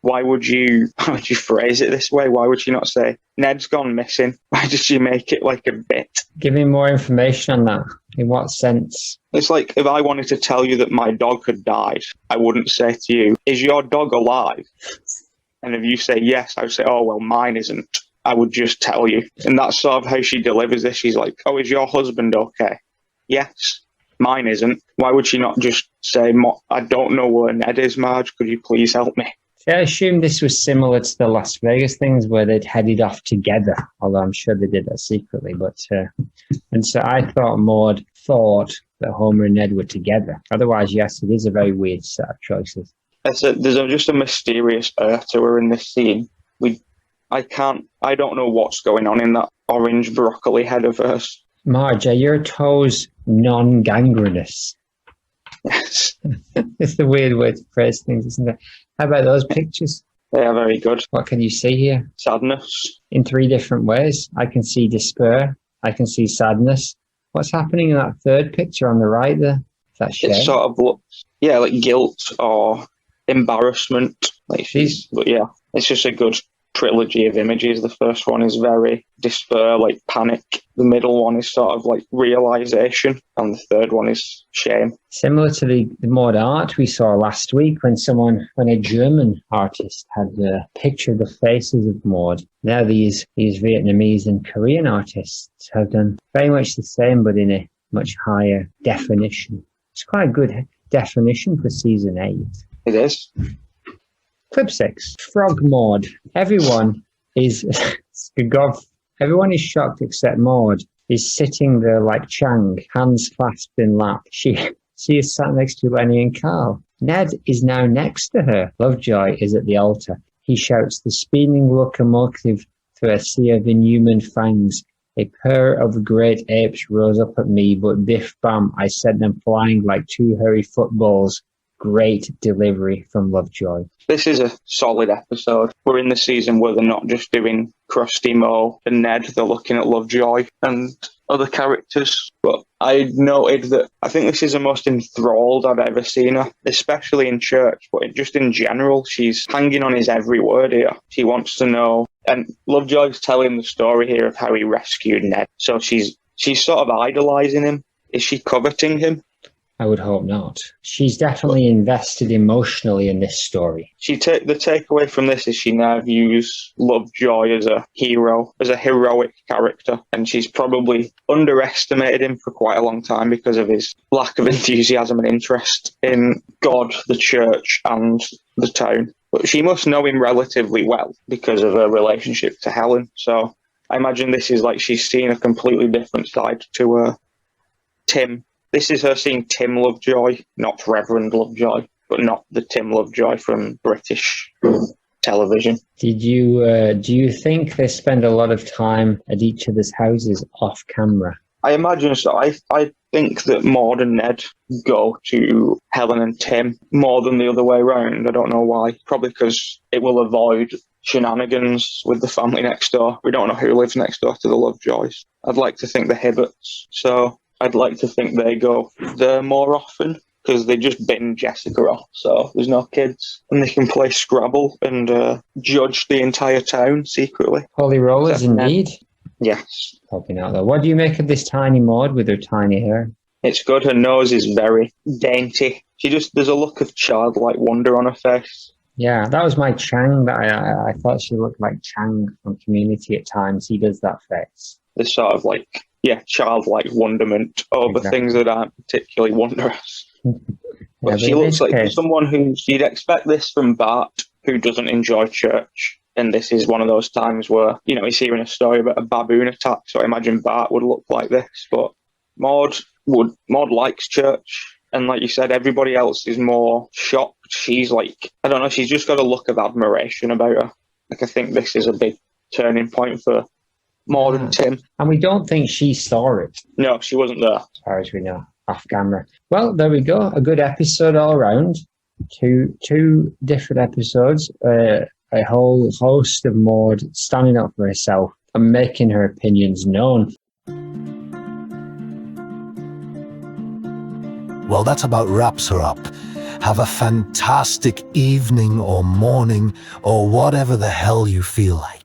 Why would you phrase it this way? Why would she not say, Ned's gone missing? Why did she make it like a bit? Give me more information on that. In what sense? It's like if I wanted to tell you that my dog had died, I wouldn't say to you, is your dog alive? And if you say yes, I would say, oh, well, mine isn't. I would just tell you. And that's sort of how she delivers this. She's like, oh, is your husband okay? Yes. Mine isn't. Why would she not just say, I don't know where Ned is, Marge. Could you please help me? I assume this was similar to the Las Vegas things where they'd headed off together, although I'm sure they did that secretly. And so I thought Maude thought that Homer and Ned were together. Otherwise, yes, it is a very weird set of choices. There's just a mysterious earth to her in this scene. I don't know what's going on in that orange broccoli head of hers. Marge, are your toes non-gangrenous? Yes. It's a weird way to phrase things, isn't it? How about those pictures? They are very good. What can you see here? Sadness. In 3 different ways. I can see despair. I can see sadness. What's happening in that third picture on the right there? Is that shame? It sort of looks, like guilt or embarrassment. But yeah, it's just a good trilogy of images. The first one is very despair, like panic. The middle one is sort of like realization, and the third one is shame. Similar to the Maude art we saw last week when a German artist had a picture of the faces of Maude. Now these Vietnamese and Korean artists have done very much the same, but in a much higher definition. It's quite a good definition for season 8. It is. Clip 6, Frog Maude. Everyone is shocked except Maude is sitting there like Chang, hands clasped in lap. She is sat next to Lenny and Carl. Ned is now next to her. Lovejoy is at the altar. He shouts, the spinning locomotive through a sea of inhuman fangs. A pair of great apes rose up at me, but biff bam, I sent them flying like 2 hairy footballs. Great delivery from Lovejoy. This is a solid episode. We're in the season where they're not just doing Krusty, Moe and Ned, they're looking at Lovejoy and other characters. But I noted that I think this is the most enthralled I've ever seen her, especially in church, but just in general. She's hanging on his every word here. She wants to know. And Lovejoy's telling the story here of how he rescued Ned. So she's she's sort of idolizing him. Is she coveting him? I would hope not. She's definitely invested emotionally in this story. The takeaway from this is she now views Lovejoy as a hero, as a heroic character, and she's probably underestimated him for quite a long time because of his lack of enthusiasm and interest in God, the church, and the town. But she must know him relatively well because of her relationship to Helen. So I imagine this is like she's seeing a completely different side to Tim. This is her seeing Tim Lovejoy, not Reverend Lovejoy, but not the Tim Lovejoy from British television. Do you think they spend a lot of time at each other's houses off camera? I imagine so. I think that Maude and Ned go to Helen and Tim more than the other way around. I don't know why. Probably because it will avoid shenanigans with the family next door. We don't know who lives next door to the Lovejoys. I'd like to think the Hibberts. So I'd like to think they go there more often because they just bin Jessica off. So there's no kids and they can play Scrabble and judge the entire town secretly. Holy rollers, indeed. Yes. Probably not, though. What do you make of this tiny Maude with her tiny hair? It's good. Her nose is very dainty. There's a look of childlike wonder on her face. Yeah, that was my Chang. That I thought she looked like Chang from Community at times. He does that face. This sort of childlike wonderment over things that aren't particularly wondrous. But she looks like someone you'd expect this from Bart, who doesn't enjoy church. And this is one of those times where, he's hearing a story about a baboon attack. So I imagine Bart would look like this. But Maude likes church. And like you said, everybody else is more shocked. She's like, I don't know, she's just got a look of admiration about her. Like, I think this is a big turning point for Maude and Tim. And we don't think she saw it. No, she wasn't there. As far as we know, off camera. Well, there we go. A good episode all around. Two different episodes. A whole host of Maude standing up for herself and making her opinions known. Well, that about wraps her up. Have a fantastic evening or morning or whatever the hell you feel like.